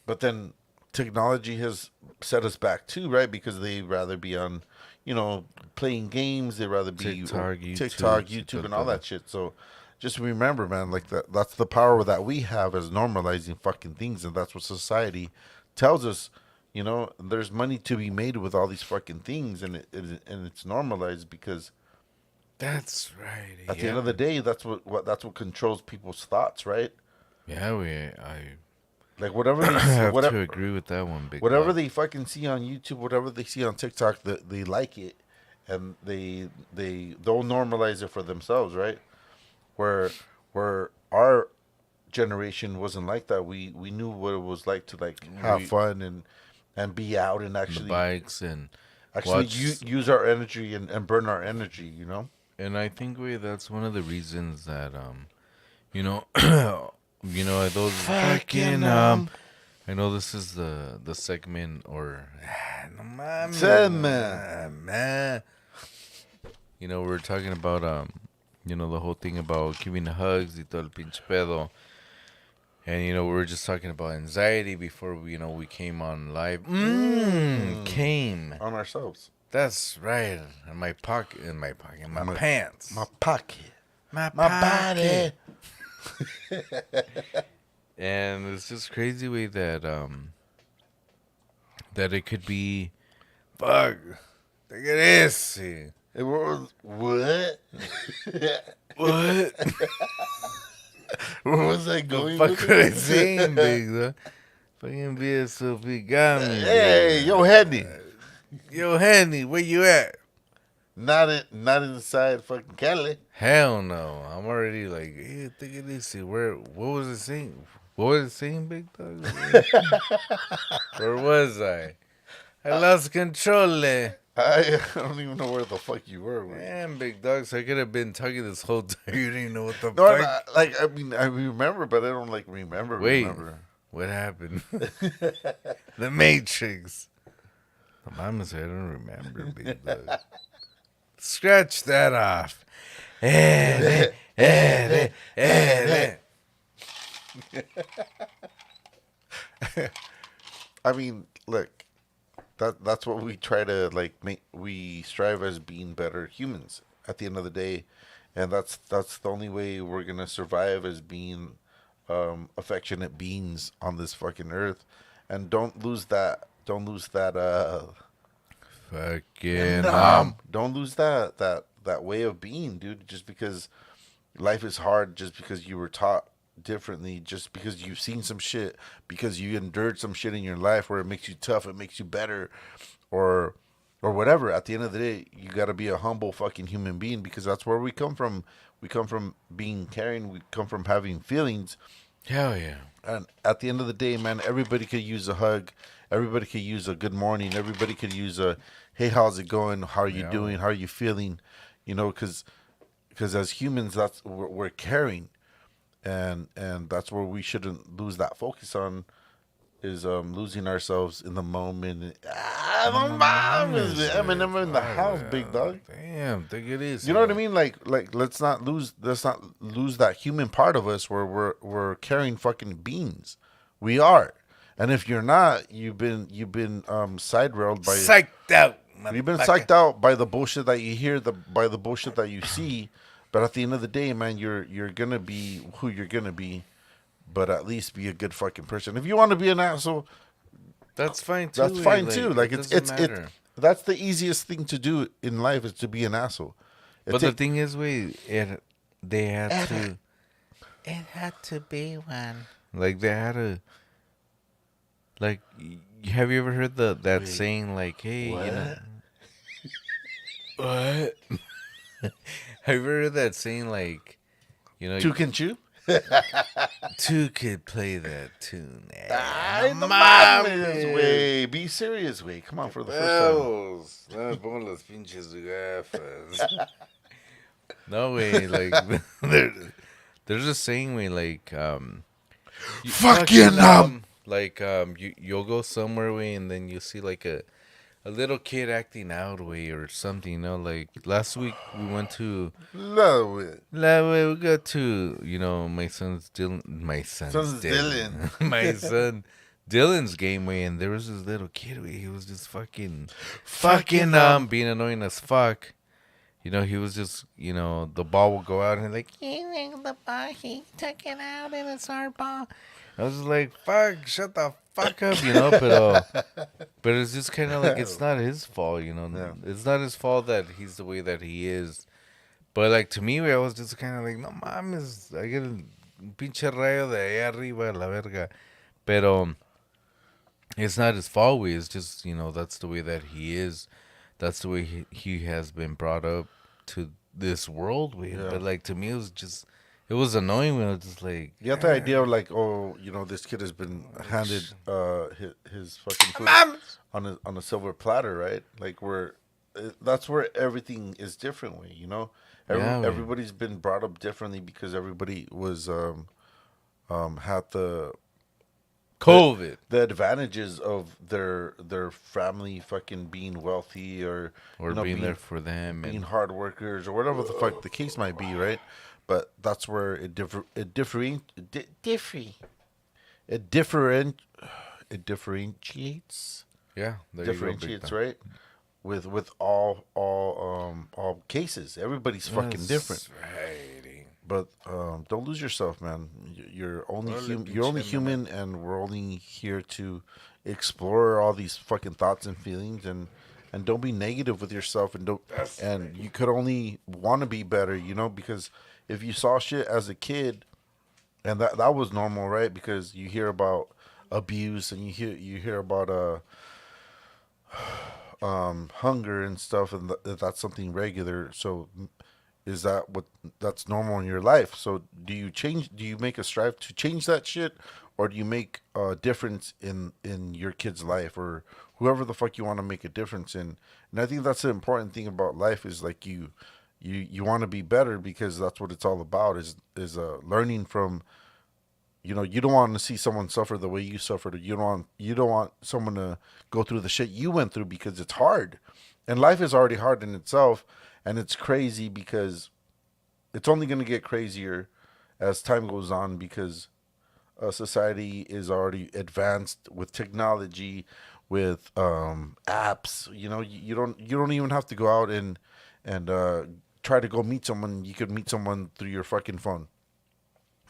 B: but then technology has set us back too, right? Because they rather be on, you know, playing games. They rather be
A: TikTok,
B: TikTok,
A: YouTube,
B: YouTube, and all
A: todo.
B: that shit. So just remember, man, like that's the power that we have as normalizing fucking things, and that's what society tells us. You know, there's money to be made with all these fucking things, and it's normalized because
A: That's right.
B: at the end
A: Yeah.
B: of the day, that's what controls people's thoughts, right?
A: Yeah, I
B: Like whatever
A: have to
B: whatever
A: agree with that one, big
B: whatever
A: dog.
B: they fucking see on YouTube, whatever they see on TikTok, they like it, and they'll normalize it for themselves, right? Where where our generation wasn't like that. We knew what it was like to like have
A: We
B: fun and be out and
A: the
B: actually
A: bikes and
B: actually
A: watch,
B: use our energy and burn our energy. You know.
A: and I think we that's one of the reasons that you know, those fucking I know this is the segment or no mames,
B: Sandman.
A: man. We're talking about the whole thing about giving hugs y todo el pinche pedo. And we were just talking about anxiety before we came on live. Came.
B: On ourselves.
A: That's right. In my pocket, in my pants,
B: My pocket.
A: my
B: My
A: pocket.
B: body.
A: And it's just crazy way that it could be. Fuck. Look at this.
B: It was what?
A: What?
B: Where was I
A: The
B: going?
A: fuck
B: with
A: could I
B: it?
A: saying, big though? Fucking BSOP got me.
B: Hey,
A: big.
B: yo, Henny.
A: Yo, Henny, where you at?
B: Not inside fucking Cali.
A: Hell no. I'm already like, hey, think of this. What was it saying? What was it saying, big dog? Where was I? I lost control.
B: I don't even know where the fuck you were. Man.
A: Man, big dog, so I could have been talking this whole time. You didn't know what the
B: No,
A: fuck.
B: I mean, I remember, but I don't like remember.
A: Wait.
B: Remember.
A: What happened? The Matrix. The mama said, I don't remember, big dog. Scratch that off. Edit, edit, edit.
B: I mean, look, that's what we try to like make. We strive as being better humans at the end of the day, and that's the only way we're gonna survive as being affectionate beings on this fucking earth. And don't lose that. Don't lose that.
A: Fucking
B: Don't lose that way of being, dude. Just because life is hard, just because you were taught differently, just because you've seen some shit, because you endured some shit in your life where it makes you tough, it makes you better, or whatever. At the end of the day, you got to be a humble fucking human being because that's where we come from. We come from being caring. We come from having feelings.
A: Hell yeah.
B: And at the end of the day, man, everybody could use a hug. Everybody could use a good morning. Everybody could use a, hey, how's it going? How are you
A: Yeah.
B: doing? How are you feeling? You know, because as humans, that's we're caring, and that's where we shouldn't lose that focus on is losing ourselves in the moment. Ah, the mom is Eminem in the house, big dog.
A: Damn, think it is.
B: You know what I mean? Like let's not lose that human part of us where we're carrying fucking beans. We are. And if you're not, you've been side railed by
A: Psyched out.
B: you've been
A: motherfucker.
B: psyched out by the bullshit that you hear, by the bullshit that you see. But at the end of the day, man, you're gonna be who you're gonna be. But at least be a good fucking person. If you want to be an asshole,
A: That's fine too.
B: that's fine too. Like
A: it
B: it's
A: doesn't
B: it
A: matter.
B: that's the easiest thing to do in life is to be an asshole.
A: But the thing is, they had to.
C: It had to be one.
A: Like they had to. Like, have you ever heard that saying? Like, hey, what? Have you ever heard that saying? Like,
B: Two can chew.
A: Two could play that tune.
B: Ay, no
A: Mames.
B: mames, güey. Be serious, güey. Come on, for the first time.
A: Pedos. No me pongo las pinches gafas. No way, like they're just saying way like
B: Fucking
A: like you'll go somewhere way and then you see like a little kid acting out way or something, you know, like last week we went to
B: love it.
A: we got to, you know, my son's
B: Son's Dylan.
A: my son Dylan's game way, and there was this little kid way, he was just fucking being annoying as fuck. You know, he was just, you know, the ball will go out and like,
C: The ball, he took it out and it's our ball.
A: I was just like, fuck, shut the fuck up, you know, but it's just kind of like, it's not his fault, you know.
B: Yeah.
A: It's not his fault that he's the way that he is. But like, to me, I was just kind of like, no mames, I get el pinche rayo de allá arriba, la verga. Pero it's not his fault, way. It's just, you know, that's the way that he is. That's the way he has been brought up to this world with.
B: Yeah.
A: But like, to me, it was annoying when I was just like,
B: You got the idea of like, oh, you know, this kid has been handed his fucking food on a silver platter, right? Like that's where everything is differently, you know.
A: Yeah, man.
B: Everybody's been brought up differently because everybody was had
A: COVID
B: the advantages of their family fucking being wealthy or
A: or
B: you know,
A: being there for them
B: being
A: and
B: hard workers or whatever the fuck the case might be, right? But that's where it differentiates
A: yeah, there you go, big
B: differentiates,
A: time.
B: right? With all cases, everybody's fucking different.
A: Righty.
B: But don't lose yourself, man. You're only
A: Órale,
B: you're only
A: pinche
B: human, and we're only here to explore all these fucking thoughts and feelings, and don't be negative with yourself, and don't and you could only want to be better, you know, because if you saw shit as a kid, and that was normal, right? Because you hear about abuse and you hear about hunger and stuff, and that's something regular. So is that's normal in your life? So do you make a strive to change that shit, or do you make a difference in your kid's life, or whoever the fuck you want to make a difference in? And I think that's the important thing about life is like you want to be better, because that's what it's all about, is learning from, you know, you don't want to see someone suffer the way you suffered. You don't want someone to go through the shit you went through, because it's hard. And life is already hard in itself, and it's crazy because it's only going to get crazier as time goes on, because society is already advanced with technology, with apps. You know, you don't even have to go out and try to go meet someone. You could meet someone through your fucking phone.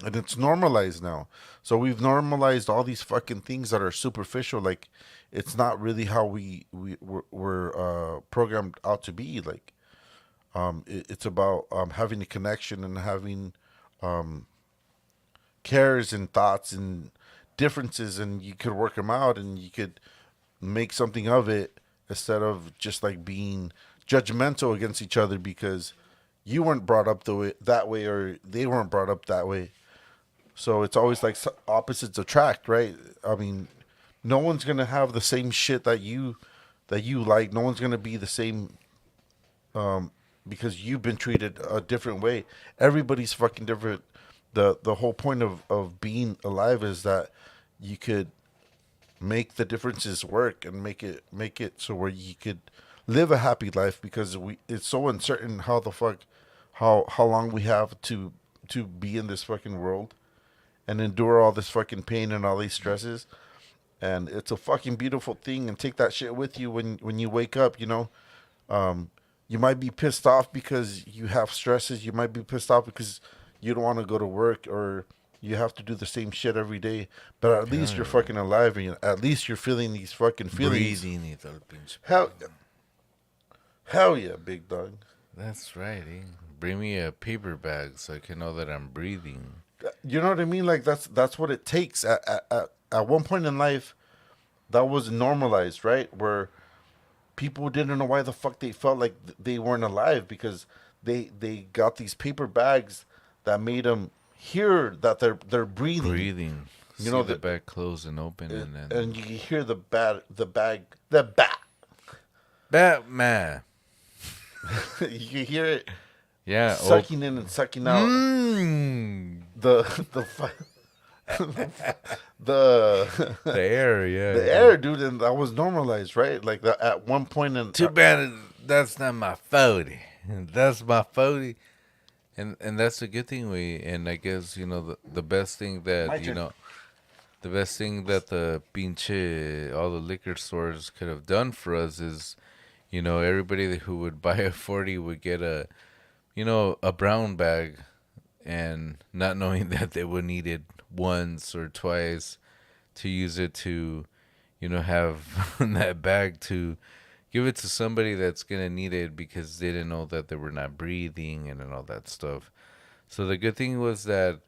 B: And it's normalized now. So we've normalized all these fucking things that are superficial. Like, it's not really how we're programmed out to be. Like, it's about having a connection and having cares and thoughts and differences, and you could work them out, and you could make something of it, instead of just like being judgmental against each other because you weren't brought up that way, or they weren't brought up that way. So it's always like opposites attract, right? I mean, no one's gonna have the same shit that you like. No one's gonna be the same, because you've been treated a different way. Everybody's fucking different. The whole point of being alive is that you could make the differences work and make it so where you could live a happy life, because it's so uncertain how long we have to be in this fucking world and endure all this fucking pain and all these stresses. And it's a fucking beautiful thing, and take that shit with you when you wake up, you know. You might be pissed off because you have stresses. You might be pissed off because you don't want to go to work, or you have to do the same shit every day. But at least you're fucking alive, and at least you're feeling these fucking feelings.
A: breathing y todo el pinche.
B: Hell yeah, big dog.
A: That's right, eh? Bring me a paper bag so I can know that I'm breathing.
B: You know what I mean? Like, that's what it takes. At one point in life, that was normalized, right? Where people didn't know why the fuck they felt like they weren't alive, because they got these paper bags that made them hear that they're breathing.
A: Breathing.
B: You
A: See
B: know,
A: the
B: the-
A: bag close and open, and then
B: and you can hear the bat.
A: Batman.
B: You can hear it
A: Yeah.
B: sucking in and sucking out. The the
A: The air. Yeah.
B: the air, dude, and that was normalized, right? Like that at one point in
A: Too bad that's not my 40. That's my 40. And that's a good thing and I guess, the best thing that,
B: My turn.
A: the best thing that the pinche, all the liquor stores could have done for us is, everybody who would buy a 40 would get a brown bag and not knowing that they would need it once or twice to use it to, have that bag to give it to somebody that's gonna need it because they didn't know that they were not breathing and all that stuff. So the good thing was that,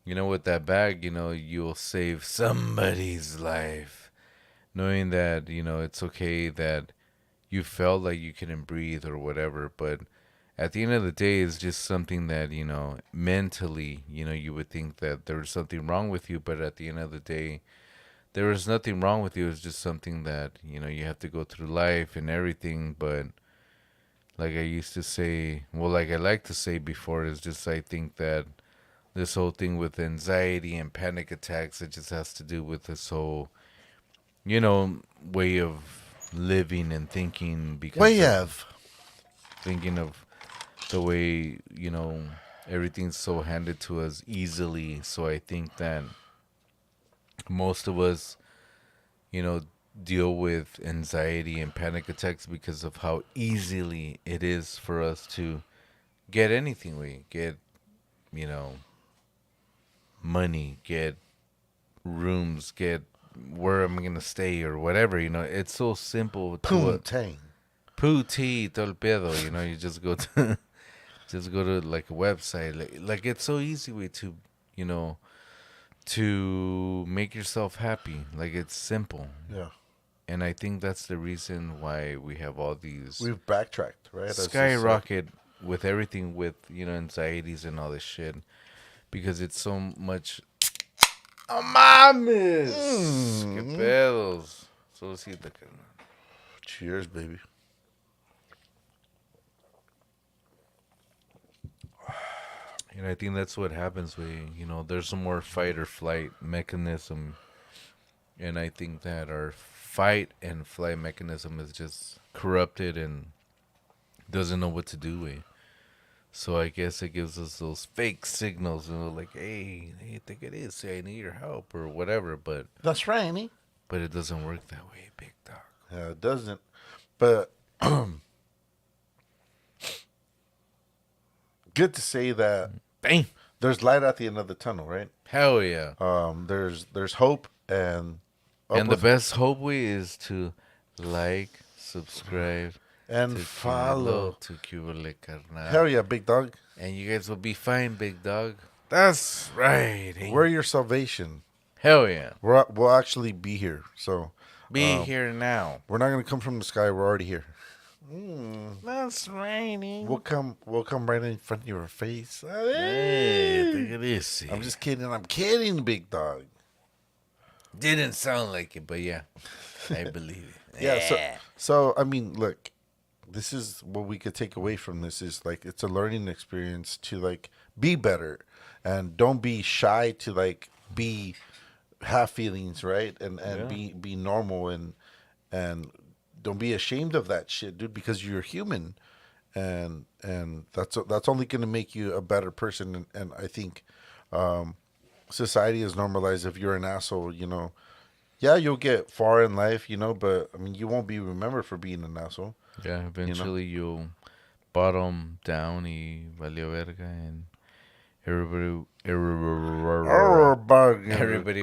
A: with that bag, you'll save somebody's life, knowing that it's okay that you felt like you couldn't breathe or whatever, but at the end of the day, it's just something that mentally, you would think that there was something wrong with you, but at the end of the day, there was nothing wrong with you. It's just something that, you have to go through life and everything. But like I used to say, well, like I like to say before, is just I think that this whole thing with anxiety and panic attacks, it just has to do with this whole, way of living and thinking because thinking of the way, everything's so handed to us easily. So I think that most of us, deal with anxiety and panic attacks because of how easily it is for us to get anything we get, money, get rooms, get where I'm gonna stay or whatever. It's so simple.
B: Poontang.
A: Poontang, todo el pedo. You just go to like a website. Like it's so easy way to, to make yourself happy. Like it's simple.
B: Yeah.
A: And I think that's the reason why we have all these
B: We've backtracked, right? That's just,
A: skyrocket with everything with, anxieties and all this shit. Because it's so much. ¡Oh mames! ¡Qué pedos! Solo siete, carnal.
B: Cheers, baby.
A: And I think that's what happens with, there's a more fight or flight mechanism. And I think that our fight and flight mechanism is just corrupted and doesn't know what to do with. So I guess it gives us those fake signals, like, hey, take it easy, I need your help or whatever. But
B: That's right, Annie.
A: it doesn't work that way, big dog.
B: Yeah, it doesn't. But good to say that
A: Bang!
B: there's light at the end of the tunnel, right?
A: Hell yeah.
B: There's hope and
A: And the best hope way is to like, subscribe,
B: and
A: to
B: follow.
A: to Cubole Carnal.
B: Hell yeah, big dog.
A: And you guys will be fine, big dog. That's right.
B: We're your salvation.
A: Hell yeah.
B: We'll actually be here. So
A: Be here now.
B: we're not gonna come from the sky. We're already here.
C: That's raining.
B: We'll come right in front of your face.
A: Hey, take it easy.
B: I'm just kidding. I'm kidding, big dog.
A: Didn't sound like it, but yeah, I believe it.
B: Yeah. So I mean, look, this is what we could take away from this is like it's a learning experience to like be better, and don't be shy to like be have feelings, right? And be normal and don't be ashamed of that shit, dude, because you're human, and that's only gonna make you a better person. And I think society is normalized if you're an asshole, yeah, you'll get far in life, but I mean, you won't be remembered for being an asshole.
A: Yeah, eventually you'll bottom down y valió verga, and everybody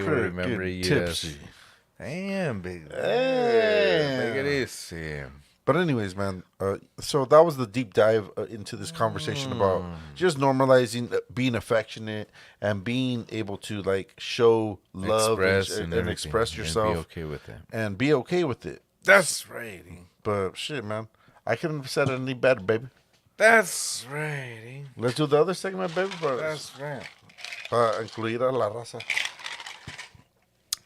A: will remember you as,
B: tipsy.
A: damn, big.
B: Damn.
A: Look at this. Yeah.
B: But anyways, man, so that was the deep dive into this conversation about just normalizing being affectionate and being able to like show love
A: Express
B: and
A: everything,
B: express
A: and
B: yourself
A: be okay with that.
B: and be okay with it.
A: That's right.
B: But shit, man, I couldn't have said it any better, baby.
A: That's right.
B: Let's do the other segment, baby.
A: That's right.
B: para incluir a la raza.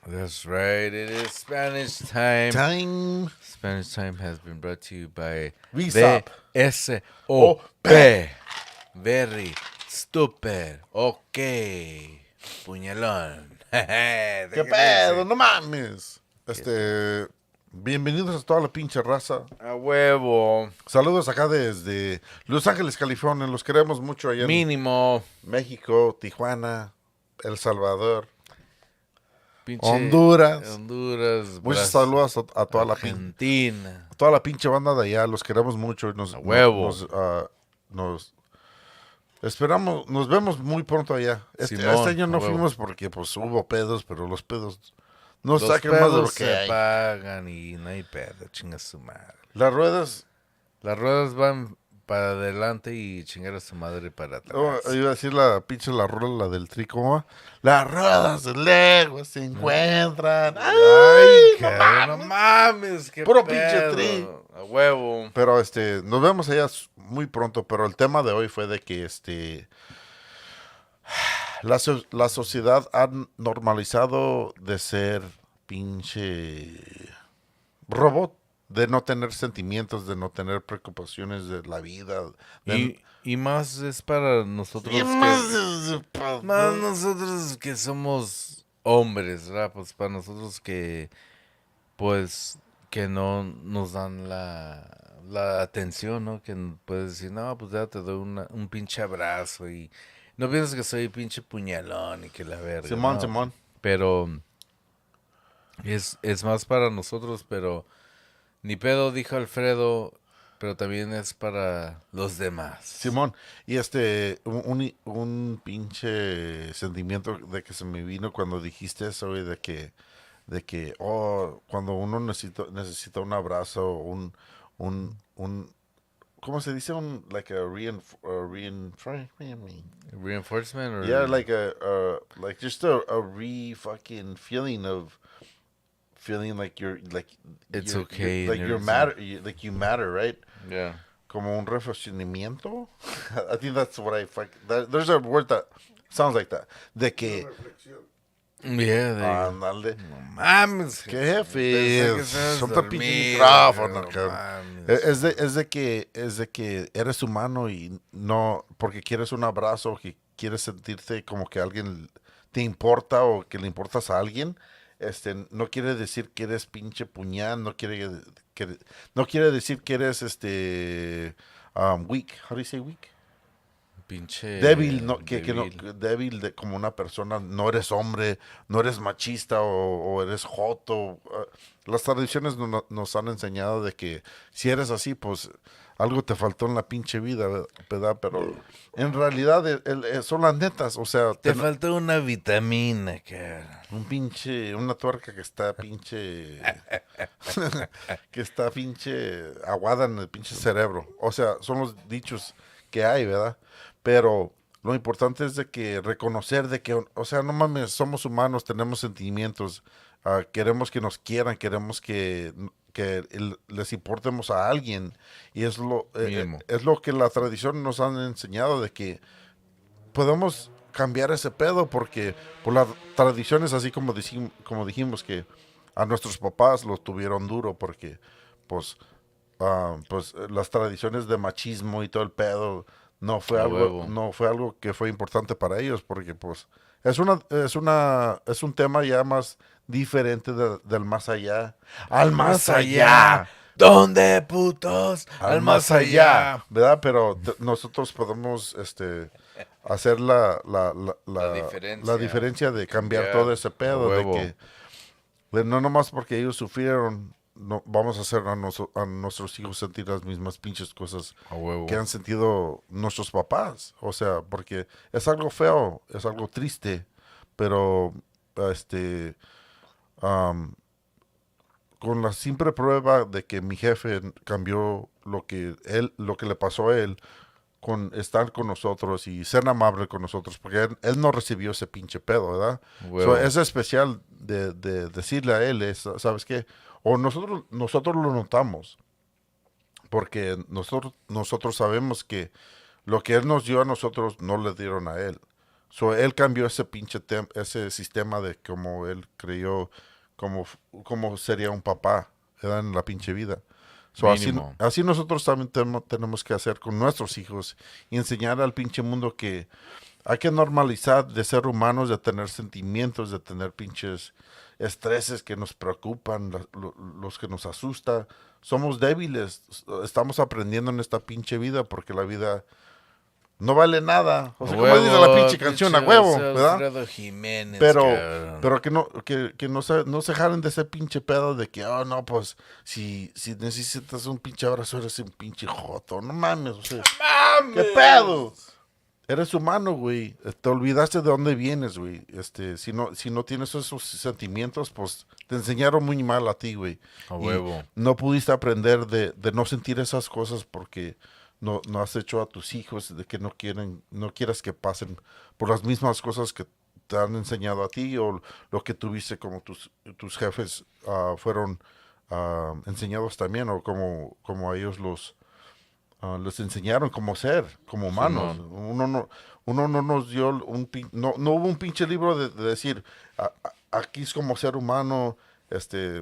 A: That's right. It is Spanish time.
B: Time.
A: Spanish time has been brought to you by
B: VSOP.
A: VSOP. Very stupid. Ok. Puñalón.
B: ¿Qué pedo? No mames. Bienvenidos a toda la pinche raza.
A: A huevo.
B: Saludos acá desde Los Ángeles, California. Los queremos mucho allá en
A: Mínimo.
B: México, Tijuana, El Salvador,
A: Pinche
B: Honduras.
A: Honduras.
B: Muchos saludos a toda
A: Argentina.
B: toda la pinche banda de allá. Los queremos mucho.
A: A huevo.
B: Nos esperamos, nos vemos muy pronto allá. Este
A: Simón,
B: año no
A: a huevo.
B: fuimos porque pues hubo pedos, pero los pedos no
A: Los
B: sacan más de lo
A: pedos
B: que
A: se
B: hay.
A: pagan y no hay pedo. Chinga su madre.
B: Las ruedas,
A: Las ruedas van para adelante y chingar a su madre para atrás.
B: iba a decir la rola, la del tri, ¿cómo va? Las ruedas de Lego se encuentran.
A: Ay,
B: ¡Ay, no
A: cabrón, no
B: mames!
A: mames, qué
B: Puro
A: pedo.
B: pinche tri.
A: A huevo.
B: Pero nos vemos allá muy pronto, pero el tema de hoy fue de que la sociedad ha normalizado de ser pinche robot, de no tener sentimientos, de no tener preocupaciones de la vida.
A: Y más es para nosotros más nosotros que somos hombres, ¿verdad? Pues para nosotros que pues que no nos dan la atención, ¿no? Que puedes decir, no, pues ya te doy un pinche abrazo y no piensas que soy pinche puñalón y que la verga.
B: Simón,
A: ¿no?
B: Simón.
A: Pero es más para nosotros, pero ni pedo, dijo Alfredo, pero también es para los demás.
B: Simón, y un pinche sentimiento de que se me vino cuando dijiste eso, güey, cuando uno necesita un abrazo, ¿cómo se dice? Like a reinforcement.
A: Reinforcement or
B: Yeah, like just a fucking feeling like
A: It's
B: you're,
A: okay,
B: like
A: and
B: you're
A: everything.
B: matter, like you matter, right?
A: yeah.
B: Como un refrescimiento. I think that's what there's a word that sounds like that. De que
A: Yeah,
B: ándale.
A: no mames.
B: ¿Qué
A: Pensé que
B: jefe?
A: estabas
B: Son tan pinche
A: dormido,
B: micrófono,
A: no
B: cabrón.
A: mames.
B: Es de que eres humano y no porque quieres un abrazo o que quieres sentirte como que alguien te importa o que le importas a alguien. No quiere decir que eres pinche puñal, no quiere decir que eres weak. How do you say weak?
A: Pinche
B: Débil, no,
A: débil.
B: débil como una persona, no eres hombre, no eres machista o eres joto. Las tradiciones nos han enseñado de que si eres así, pues algo te faltó en la pinche vida, ¿verdad? Pero en realidad son las netas, o sea,
A: Te faltó una vitamina, cara.
B: una tuerca que está pinche, que está pinche aguada en el pinche cerebro. O sea, son los dichos que hay, ¿verdad? Pero lo importante es de que reconocer de que, o sea, no mames, somos humanos, tenemos sentimientos, queremos que nos quieran, queremos que les importemos a alguien. Y
A: Mínimo.
B: es lo que la tradición nos han enseñado de que podemos cambiar ese pedo porque por las tradiciones, así como dijimos que a nuestros papás lo tuvieron duro porque pues las tradiciones de machismo y todo el pedo no fue
A: A
B: algo
A: huevo.
B: no fue algo que fue importante para ellos porque pues es un tema ya más diferente del más allá al más allá.
A: ¿Dónde, putos? Al más allá.
B: ¿Verdad? Pero nosotros podemos hacer
A: diferencia.
B: la diferencia de cambiar
A: Ya,
B: todo ese pedo,
A: a
B: de
A: huevo.
B: que no nomás porque ellos sufrieron, no, vamos a hacer a nuestros hijos sentir las mismas pinches cosas
A: A huevo.
B: que han sentido nuestros papás. O sea, porque es algo feo, es algo triste, pero con la simple prueba de que mi jefe cambió lo que le pasó a él con estar con nosotros y ser amable con nosotros, porque él no recibió ese pinche pedo, ¿verdad?
A: Huevo.
B: Es especial de decirle a él, ¿sabes qué? O nosotros lo notamos, porque nosotros sabemos que lo que él nos dio a nosotros no le dieron a él. So, él cambió ese ese sistema de cómo él creyó, cómo sería un papá, ¿verdad? En la pinche vida. So,
A: Mínimo.
B: así nosotros también tenemos que hacer con nuestros hijos y enseñar al pinche mundo que hay que normalizar de ser humanos, de tener sentimientos, de tener pinches estreses que nos preocupan, los que nos asusta. Somos débiles, estamos aprendiendo en esta pinche vida porque la vida no vale nada. O sea, como dice la pinche canción, a huevo, ¿verdad?
A: Alfredo Jiménez,
B: Pero,
A: cabrón.
B: pero que no se jalen de ese pinche pedo de que, oh, no, pues, si necesitas un pinche abrazo, eres un pinche joto. No mames, o sea, ¿qué pedo? Eres humano, güey. Te olvidaste de dónde vienes, güey. Si no tienes esos sentimientos, pues te enseñaron muy mal a ti, güey.
A: A
B: Y
A: huevo.
B: no pudiste aprender de no sentir esas cosas porque no has hecho a tus hijos de que no quieras que pasen por las mismas cosas que te han enseñado a ti o lo que tuviste como tus jefes fueron enseñados también o como a ellos les enseñaron cómo ser, como humanos.
A: Simón.
B: Uno no nos dio no hubo un pinche libro de decir, aquí es como ser humano,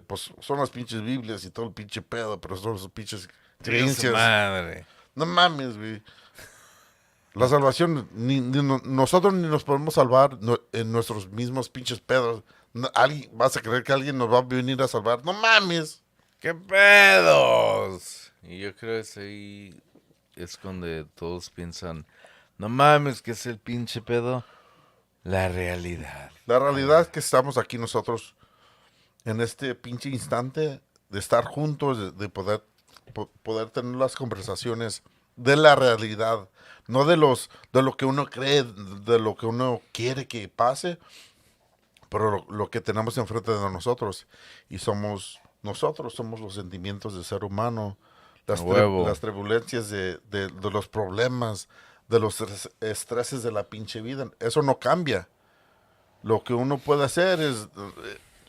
B: pues son las pinches Biblias y todo el pinche pedo, pero son sus pinches
A: Chinga su
B: creencias.
A: madre.
B: No mames, güey. La salvación, nosotros ni nos podemos salvar en nuestros mismos pinches pedos. ¿Vas a creer que alguien nos va a venir a salvar? No mames.
A: ¿Qué pedos? Y yo creo que ahí es donde todos piensan, no mames, que es el pinche pedo. La realidad.
B: La realidad es que estamos aquí nosotros en este pinche instante de estar juntos, de poder tener las conversaciones de la realidad, no de lo que uno cree, de lo que uno quiere que pase, pero lo que tenemos enfrente de nosotros. Y nosotros somos los sentimientos del ser humano,
A: A huevo.
B: las turbulencias de los problemas, de los estreses de la pinche vida. Eso no cambia. Lo que uno puede hacer es,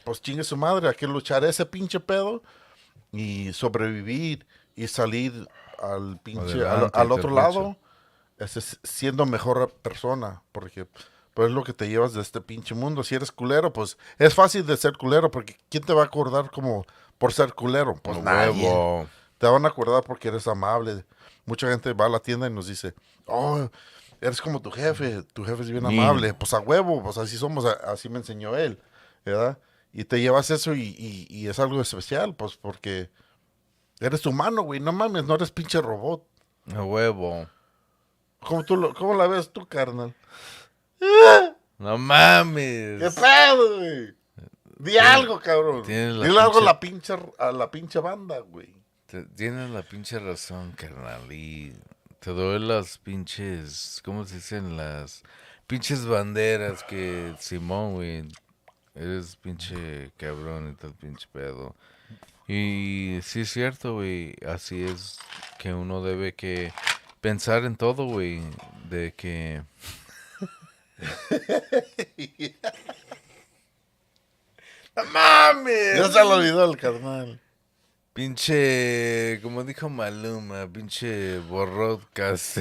B: pues chingue su madre, hay que luchar ese pinche pedo y sobrevivir y salir al pinche,
A: Adelante,
B: al otro
A: Carlucho.
B: lado, siendo mejor persona, porque pues es lo que te llevas de este pinche mundo. Si eres culero, pues es fácil de ser culero, porque ¿quién te va a acordar como por ser culero? Pues
A: A
B: nadie.
A: huevo.
B: Te van a acordar porque eres amable. Mucha gente va a la tienda y nos dice, oh, eres como tu jefe es bien
A: Mínimo.
B: amable. Pues a huevo, pues así somos, así me enseñó él, ¿verdad? Y te llevas eso y es algo especial, pues porque eres humano, güey, no mames, no eres pinche robot.
A: A huevo.
B: ¿Cómo la ves tú, carnal?
A: No mames.
B: ¿Qué pedo, güey? Di algo, cabrón.
A: tienes la
B: Dile algo
A: pinche-
B: a la pinche banda, güey.
A: Tienes la pinche razón, carnal. Y te doy las pinches, ¿cómo se dicen? Las pinches banderas que Simón, güey. Eres pinche cabrón y tal pinche pedo. Y sí es cierto, güey. Así es que uno debe que pensar en todo, güey. De que... ¡No mames!
B: Ya se lo olvidó el carnal.
A: Pinche, como dijo Maluma, pinche borrocas.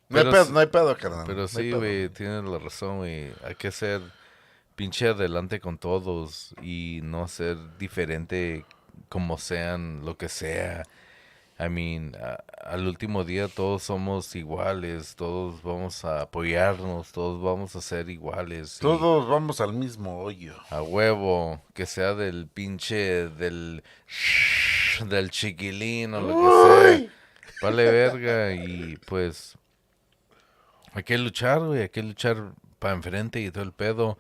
A: Pero
B: No hay pedo, carnal.
A: Pero
B: no hay
A: sí,
B: pedo.
A: güey, tienes la razón, güey. Hay que ser pinche adelante con todos y no ser diferente como sean, lo que sea. I mean, al último día todos somos iguales, todos vamos a apoyarnos, todos vamos a ser iguales. Y
B: Todos vamos al mismo hoyo.
A: a huevo, que sea del pinche, del chiquilín o lo que sea. Vale verga y pues hay que luchar, güey, hay que luchar para enfrente y todo el pedo.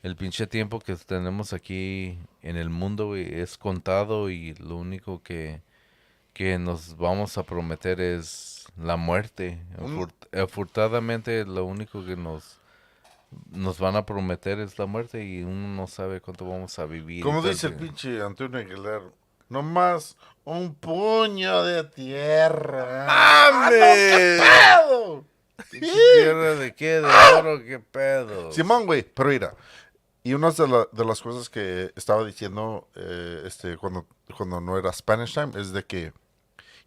A: El pinche tiempo que tenemos aquí en el mundo, güey, es contado y lo único que nos vamos a prometer es la muerte. Afortunadamente lo único que nos van a prometer es la muerte y uno no sabe cuánto vamos a vivir. y
B: Como
A: tal,
B: dice el
A: güey.
B: pinche Antonio Aguilar, nomás un puño de tierra.
A: ¡Mames!
B: ¡Qué pedo!
A: ¿Pinche tierra de qué? ¿De oro? ¿Qué pedo?
B: Simón, güey, pero mira, y una de las cosas que estaba diciendo cuando no era Spanish Time es de que,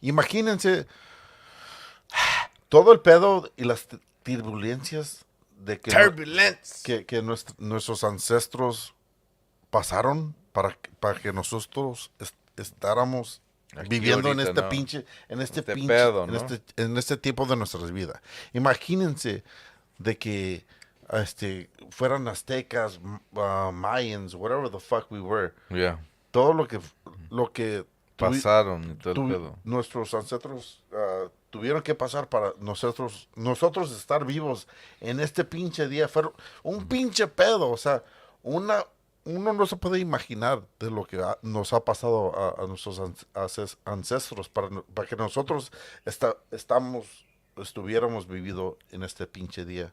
B: imagínense todo el pedo y las turbulencias de que,
A: Turbulence.
B: que nuestros ancestros pasaron para que nosotros estáramos
A: Aquí
B: viviendo en
A: ahorita,
B: este
A: ¿no?
B: pinche, en este
A: Este
B: pinche,
A: pedo,
B: en
A: ¿no?
B: en este tiempo de nuestras vidas. Imagínense de que fueran aztecas, mayans, whatever the fuck we were.
A: Ya.
B: Todo lo que
A: Pasaron y todo el pedo.
B: nuestros ancestros tuvieron que pasar para nosotros estar vivos en este pinche día. Fue un pinche pedo, o sea, uno no se puede imaginar de lo que nos ha pasado a nuestros ancestros para que nosotros estuviéramos vivido en este pinche día.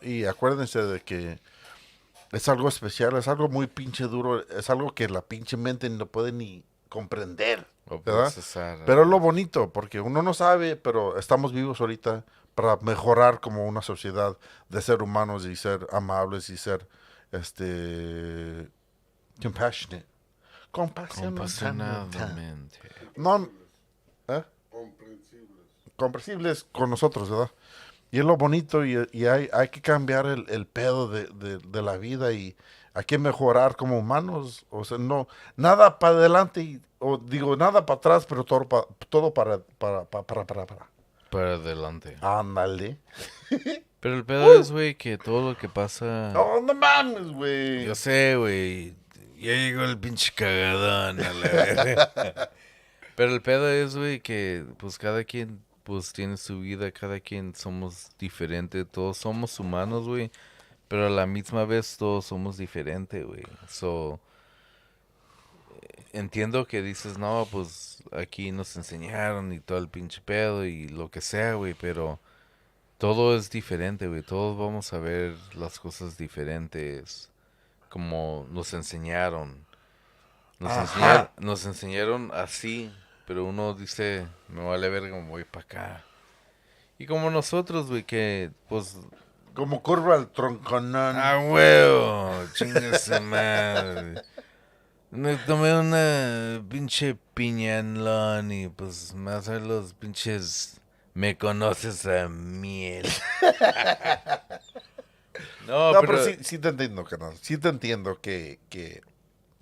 B: Y acuérdense de que es algo especial, es algo muy pinche duro, es algo que la pinche mente no puede ni comprender,
A: O
B: ¿verdad?
A: procesar.
B: Pero es lo bonito, porque uno no sabe, pero estamos vivos ahorita para mejorar como una sociedad de ser humanos y ser amables y ser, compassionate.
A: Compasionadamente.
B: No, ¿eh? Comprensibles con nosotros, ¿verdad? Y es lo bonito y hay que cambiar el pedo de la vida y hay que mejorar como humanos. O sea, no, nada para adelante, o digo, nada para atrás, pero todo para.
A: Para adelante.
B: Ándale.
A: Pero el pedo es, güey, que todo lo que pasa...
B: No, no mames, güey.
A: Yo sé, güey. Ya llegó el pinche cagadón a la verga. Pero el pedo es, güey, que pues cada quien pues tiene su vida, cada quien somos diferentes, todos somos humanos, güey, pero a la misma vez todos somos diferentes, güey. So, entiendo que dices, no, pues aquí nos enseñaron y todo el pinche pedo y lo que sea, güey, pero todo es diferente, güey. Todos vamos a ver las cosas diferentes como nos enseñaron.
B: Ajá.
A: Nos enseñaron así, pero uno dice, me vale verga, me voy para acá. Y como nosotros, güey, que pues,
B: Como curva al tronconón.
A: a huevo, chinga su madre. Me tomé una pinche piñanlón y pues me hacen los pinches, me conoces a miel. No,
B: No, pero
A: pero,
B: sí te entiendo, canal. Sí te entiendo que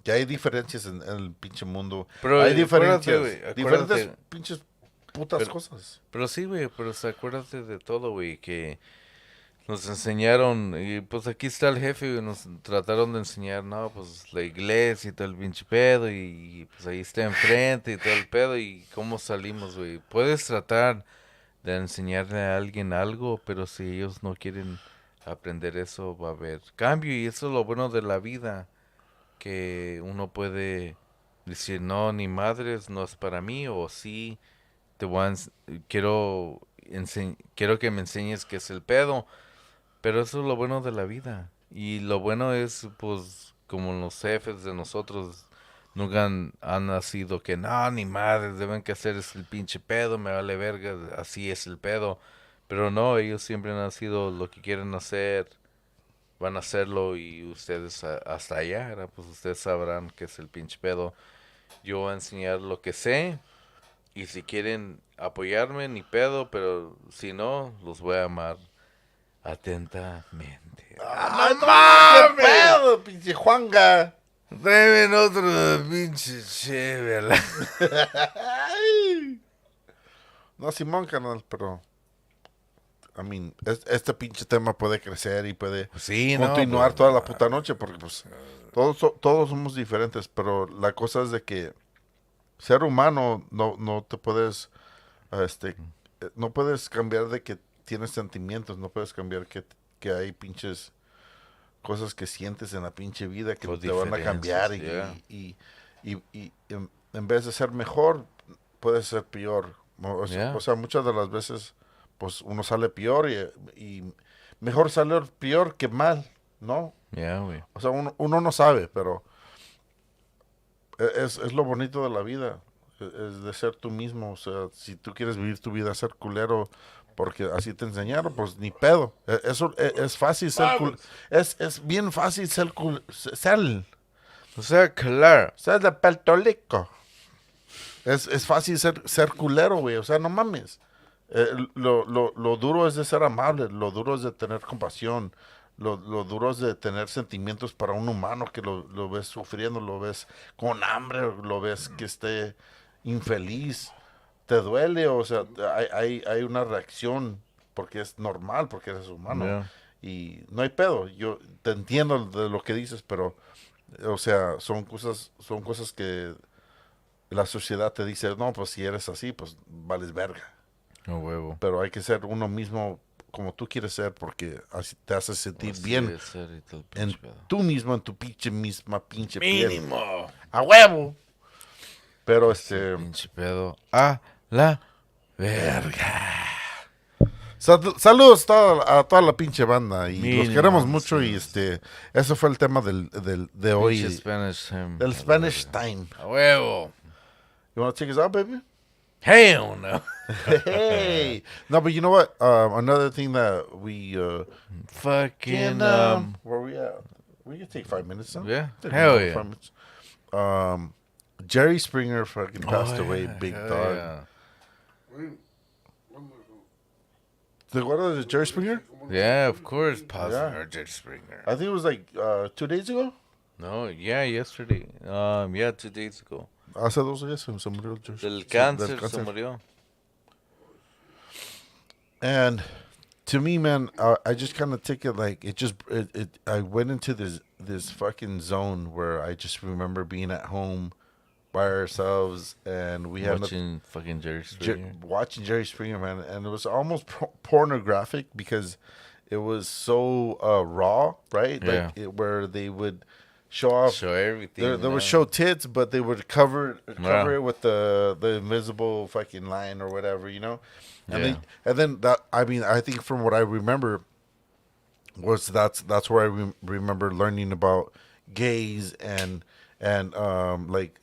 B: hay diferencias en el pinche mundo.
A: pero
B: Hay
A: acuérdate,
B: diferencias.
A: güey,
B: Diferentes
A: acuérdate.
B: pinches putas
A: Pero,
B: cosas.
A: pero sí, güey, pero acuérdate de todo, güey, que nos enseñaron, y pues aquí está el jefe, güey, nos trataron de enseñar, no, pues la iglesia y todo el pinche pedo, y pues ahí está enfrente y todo el pedo, y cómo salimos, güey. Puedes tratar de enseñarle a alguien algo, pero si ellos no quieren aprender eso, va a haber cambio, y eso es lo bueno de la vida, que uno puede decir, no, ni madres, no es para mí, o sí, te voy a quiero que me enseñes qué es el pedo. Pero eso es lo bueno de la vida. Y lo bueno es, pues, como los jefes de nosotros nunca han nacido que no, ni madres, deben que hacer es el pinche pedo, me vale verga, así es el pedo. Pero no, ellos siempre han nacido lo que quieren hacer, van a hacerlo y ustedes hasta allá, ¿verdad? Pues ustedes sabrán qué es el pinche pedo. Yo voy a enseñar lo que sé y si quieren apoyarme, ni pedo, pero si no, los voy a amar atentamente.
B: ¡Ah, no mames! ¿Qué pedo, pinche Juanga?
A: Tráeme otro pinche chévere.
B: Ay. No, Simón, canal, pero. Este pinche tema puede crecer y puede
A: Sí, no,
B: continuar
A: pues,
B: toda la puta noche porque, pues, todos somos diferentes, pero la cosa es de que ser humano no te puedes, este, no puedes cambiar de que tienes sentimientos, no puedes cambiar que hay pinches cosas que sientes en la pinche vida que
A: Por
B: te van a cambiar
A: diferencias,
B: y en vez de ser mejor, puedes ser peor.
A: yeah.
B: O sea, muchas de las veces, pues uno sale peor y mejor salir peor que mal, ¿no?
A: Ya, güey.
B: O sea, uno no sabe, pero es lo bonito de la vida, es de ser tú mismo. O sea, si tú quieres vivir tu vida, ser culero, porque así te enseñaron, pues ni pedo. Eso es fácil ser es bien fácil
A: O sea, claro.
B: ser de Puerto Rico. Es fácil ser culero, güey. O sea, no mames. Lo duro es de ser amable, lo duro es de tener compasión, lo duro es de tener sentimientos para un humano que lo ves sufriendo, lo ves con hambre, lo ves que esté infeliz, te duele, o sea, hay una reacción porque es normal, porque eres humano
A: Yeah.
B: y no hay pedo. Yo te entiendo de lo que dices, pero, o sea, son cosas que la sociedad te dice, no, pues si eres así, pues vales verga,
A: A huevo.
B: pero hay que ser uno mismo como tú quieres ser porque así te hace sentir
A: Así
B: bien
A: debe ser y todo el
B: en
A: pinche pedo.
B: tú mismo, en tu pinche misma pinche piel.
A: Mínimo.
B: A huevo. Pero
A: Así el pinche pedo. A la verga.
B: saludos a toda la pinche banda y los queremos
A: Mínimo.
B: mucho y eso fue el tema de
A: Pinche
B: hoy,
A: Spanish time.
B: del
A: a la
B: Spanish
A: verga.
B: time.
A: A huevo.
B: You want to take us out, baby?
A: Hell no.
B: Hey, no, but you know what? Another thing that we
A: Fucking,
B: where we at? We can take 5 minutes. Huh?
A: yeah.
B: Take
A: Hell
B: another
A: yeah.
B: 5 minutes. Jerry Springer fucking passed
A: Oh,
B: away,
A: yeah,
B: big
A: hell
B: dog.
A: Yeah.
B: ¿Te acuerdas de Jerry Springer?
A: Yeah, of course. Positive
B: Yeah.
A: Jerry Springer.
B: I think it was like 2 days ago.
A: No, yeah, yesterday. Yeah, 2 days ago.
B: Hace 2 días se murió Jerry.
A: Del
B: Del
A: cáncer se
B: cáncer.
A: murió.
B: And to me, man, I just kind of take it like I went into this fucking zone where I just remember being at home by ourselves and we had
A: Watching fucking Jerry Springer.
B: watching Jerry Springer, man, and it was almost pornographic because it was so raw, right?
A: Yeah.
B: Like where they would show off.
A: Show everything.
B: They
A: you
B: would
A: know?
B: show tits, but they would cover
A: Yeah.
B: it with the invisible fucking line or whatever, you know. And
A: Yeah.
B: then that I mean I think from what I remember was that's where I remember learning about gays and like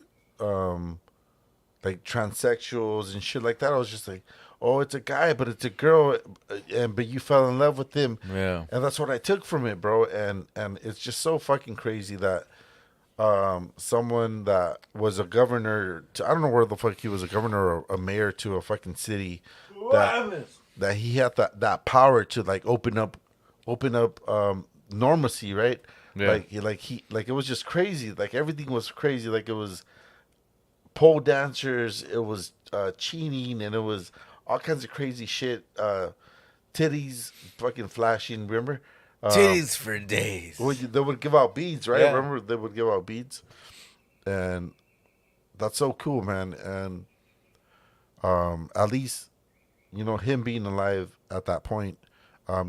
B: transsexuals and shit like that. I was just like, oh, it's a guy, but it's a girl, but you fell in love with him,
A: Yeah.
B: and that's what I took from it, bro. And it's just so fucking crazy that someone that was a governor to, I don't know where the fuck he was, a governor or a mayor to a fucking city, that he had that power to like open up normacy, right?
A: Yeah.
B: Like it was just crazy. Like everything was crazy. Like it was pole dancers, it was cheating, and it was all kinds of crazy shit. Titties fucking flashing, remember?
A: Titties for days.
B: Well, they would give out beads, right?
A: Yeah.
B: Remember they would give out beads, and that's so cool, man. And at least, you know, him being alive at that point,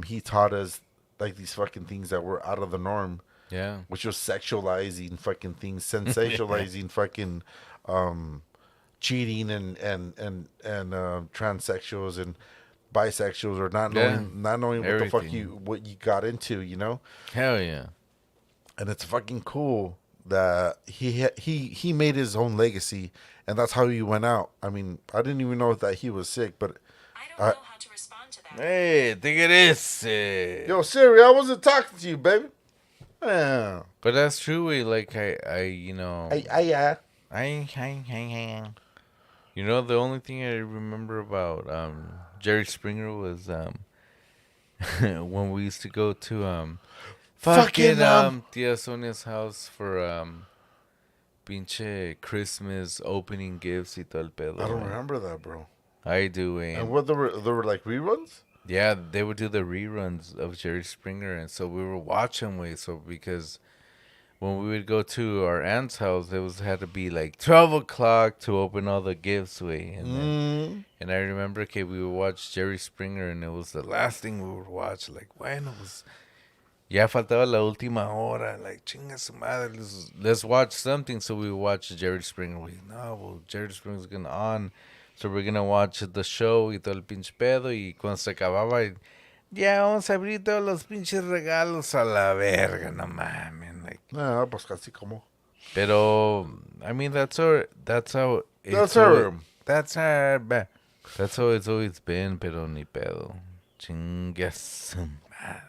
B: he taught us like these fucking things that were out of the norm,
A: Yeah.
B: which was sexualizing fucking things, sensationalizing fucking cheating and transsexuals and bisexuals, or not knowing what the fuck
A: Everything.
B: what you got into, you know.
A: Hell yeah.
B: And it's fucking cool that he made his own legacy, and that's how he went out. I mean, I didn't even know that he was sick, but
D: I don't know how to respond to that.
A: Hey, think it is.
B: yo, Siri, I wasn't talking to you, baby. Yeah.
A: But that's true. Like I, you know,
B: Yeah.
A: you know, the only thing I remember about Jerry Springer was when we used to go to
B: Fucking,
A: Tia Sonia's house for pinche Christmas opening gifts y todo el pedo.
B: I don't
A: eh.
B: remember that, bro.
A: I do,
B: And what there were like reruns?
A: yeah, they would do the reruns of Jerry Springer, and so we were watching because when we would go to our aunt's house, had to be like 12 o'clock to open all the gifts and I remember, we would watch Jerry Springer, and it was the last thing we would watch. Like, bueno, pues ya faltaba la última hora. Like, chinga su madre, let's watch something. So we would watch Jerry Springer. Well, Jerry Springer's gonna on. So we're gonna watch the show y todo el pinche pedo. Y cuando se acababa, ya vamos a abrir todos los pinches regalos a la verga, no mames. Like,
B: Yeah, pues casi como.
A: pero I mean that's how
B: That's
A: how it's always been. Pero ni pedo. Chingas.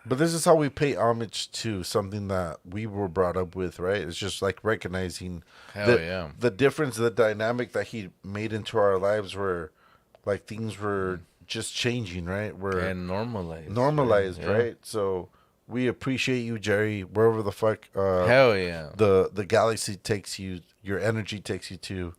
B: But this is how we pay homage to something that we were brought up with, right? It's just like recognizing
A: Hell yeah.
B: the difference, the dynamic that he made into our lives, where like things were just changing, right? We're
A: And normalized.
B: normalized,
A: Yeah.
B: right? So we appreciate you, Jerry, wherever the fuck
A: Hell yeah.
B: the galaxy takes you, your energy takes you to.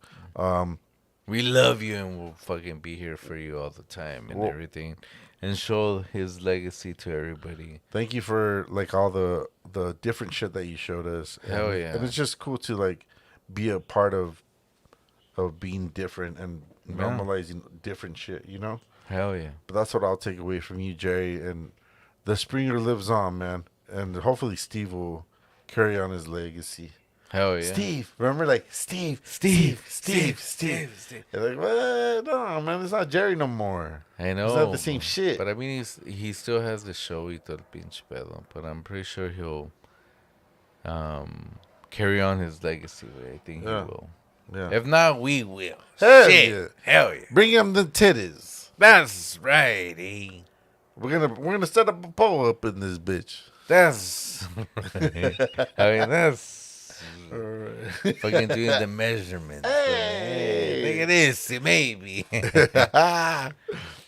A: We love you and we'll fucking be here for you all the time and
B: Well-
A: everything. And show his legacy to everybody.
B: Thank you for like all the different shit that you showed us.
A: Hell
B: and,
A: yeah.
B: And it's just cool to like be a part of being different and normalizing different shit, you know?
A: Hell yeah.
B: But that's what I'll take away from you, Jerry. And the Springer lives on, man. And hopefully Steve will carry on his legacy.
A: Hell yeah.
B: Steve, remember, like Steve. You're like, what? No, man, it's not Jerry no more.
A: I know.
B: It's not the same shit.
A: But I mean, he still has the show y todo el pinche pedo. But I'm pretty sure he'll carry on his legacy. I think
B: Yeah.
A: he will.
B: Yeah.
A: If not, we will.
B: Hell
A: Shit.
B: yeah.
A: Hell yeah.
B: Bring him the titties.
A: That's right, eh?
B: We're gonna set up a pole up in this bitch.
A: That's. I mean, that's. Fucking doing the measurements. Hey, look at this, maybe.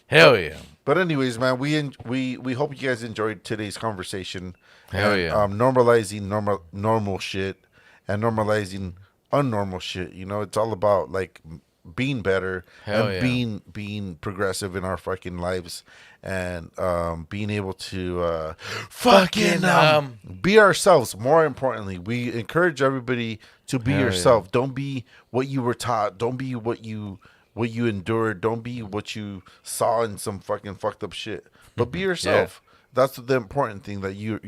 A: Hell yeah.
B: But anyways, man, we hope you guys enjoyed today's conversation.
A: Hell
B: And,
A: yeah.
B: normalizing normal shit and normalizing unnormal shit. You know, it's all about like being better
A: Hell
B: and
A: yeah.
B: being progressive in our fucking lives and being able to fucking be ourselves. More importantly, we encourage everybody to be
A: Hell yeah.
B: yourself. Don't be what you were taught. Don't be what you endured. Don't be what you saw in some fucking fucked up shit. But be yourself. That's the important thing, that you're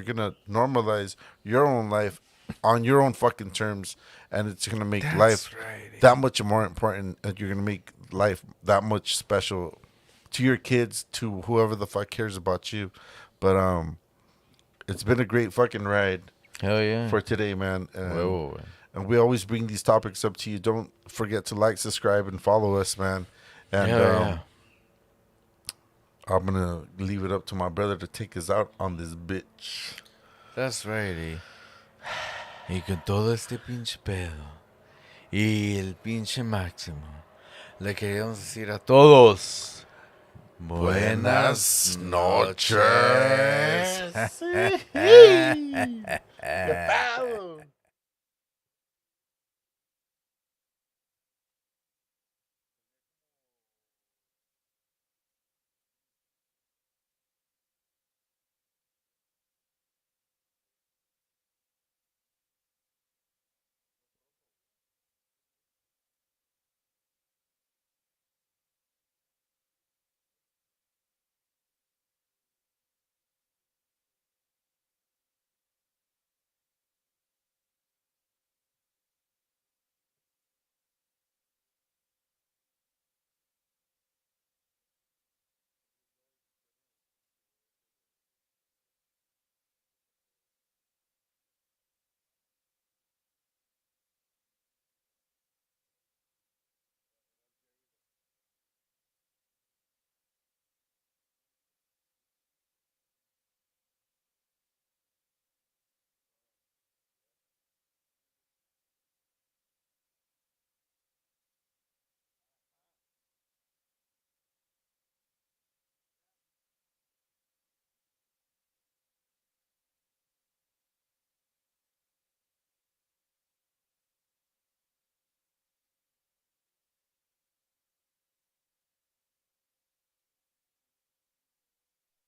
B: gonna normalize your own life on your own fucking terms, and it's gonna make life
A: right.
B: that much more important, and you're gonna make life that much special to your kids, to whoever the fuck cares about you. But it's been a great fucking ride
A: Hell yeah.
B: for today, man. And,
A: Whoa.
B: and we always bring these topics up to you. Don't forget to like, subscribe, and follow us, man. And
A: Hell yeah.
B: I'm gonna leave it up to my brother to take us out on this bitch.
A: That's right, eh. Y con todo este pinche pedo y el pinche máximo, le queríamos decir a todos buenas noches.
B: Hey.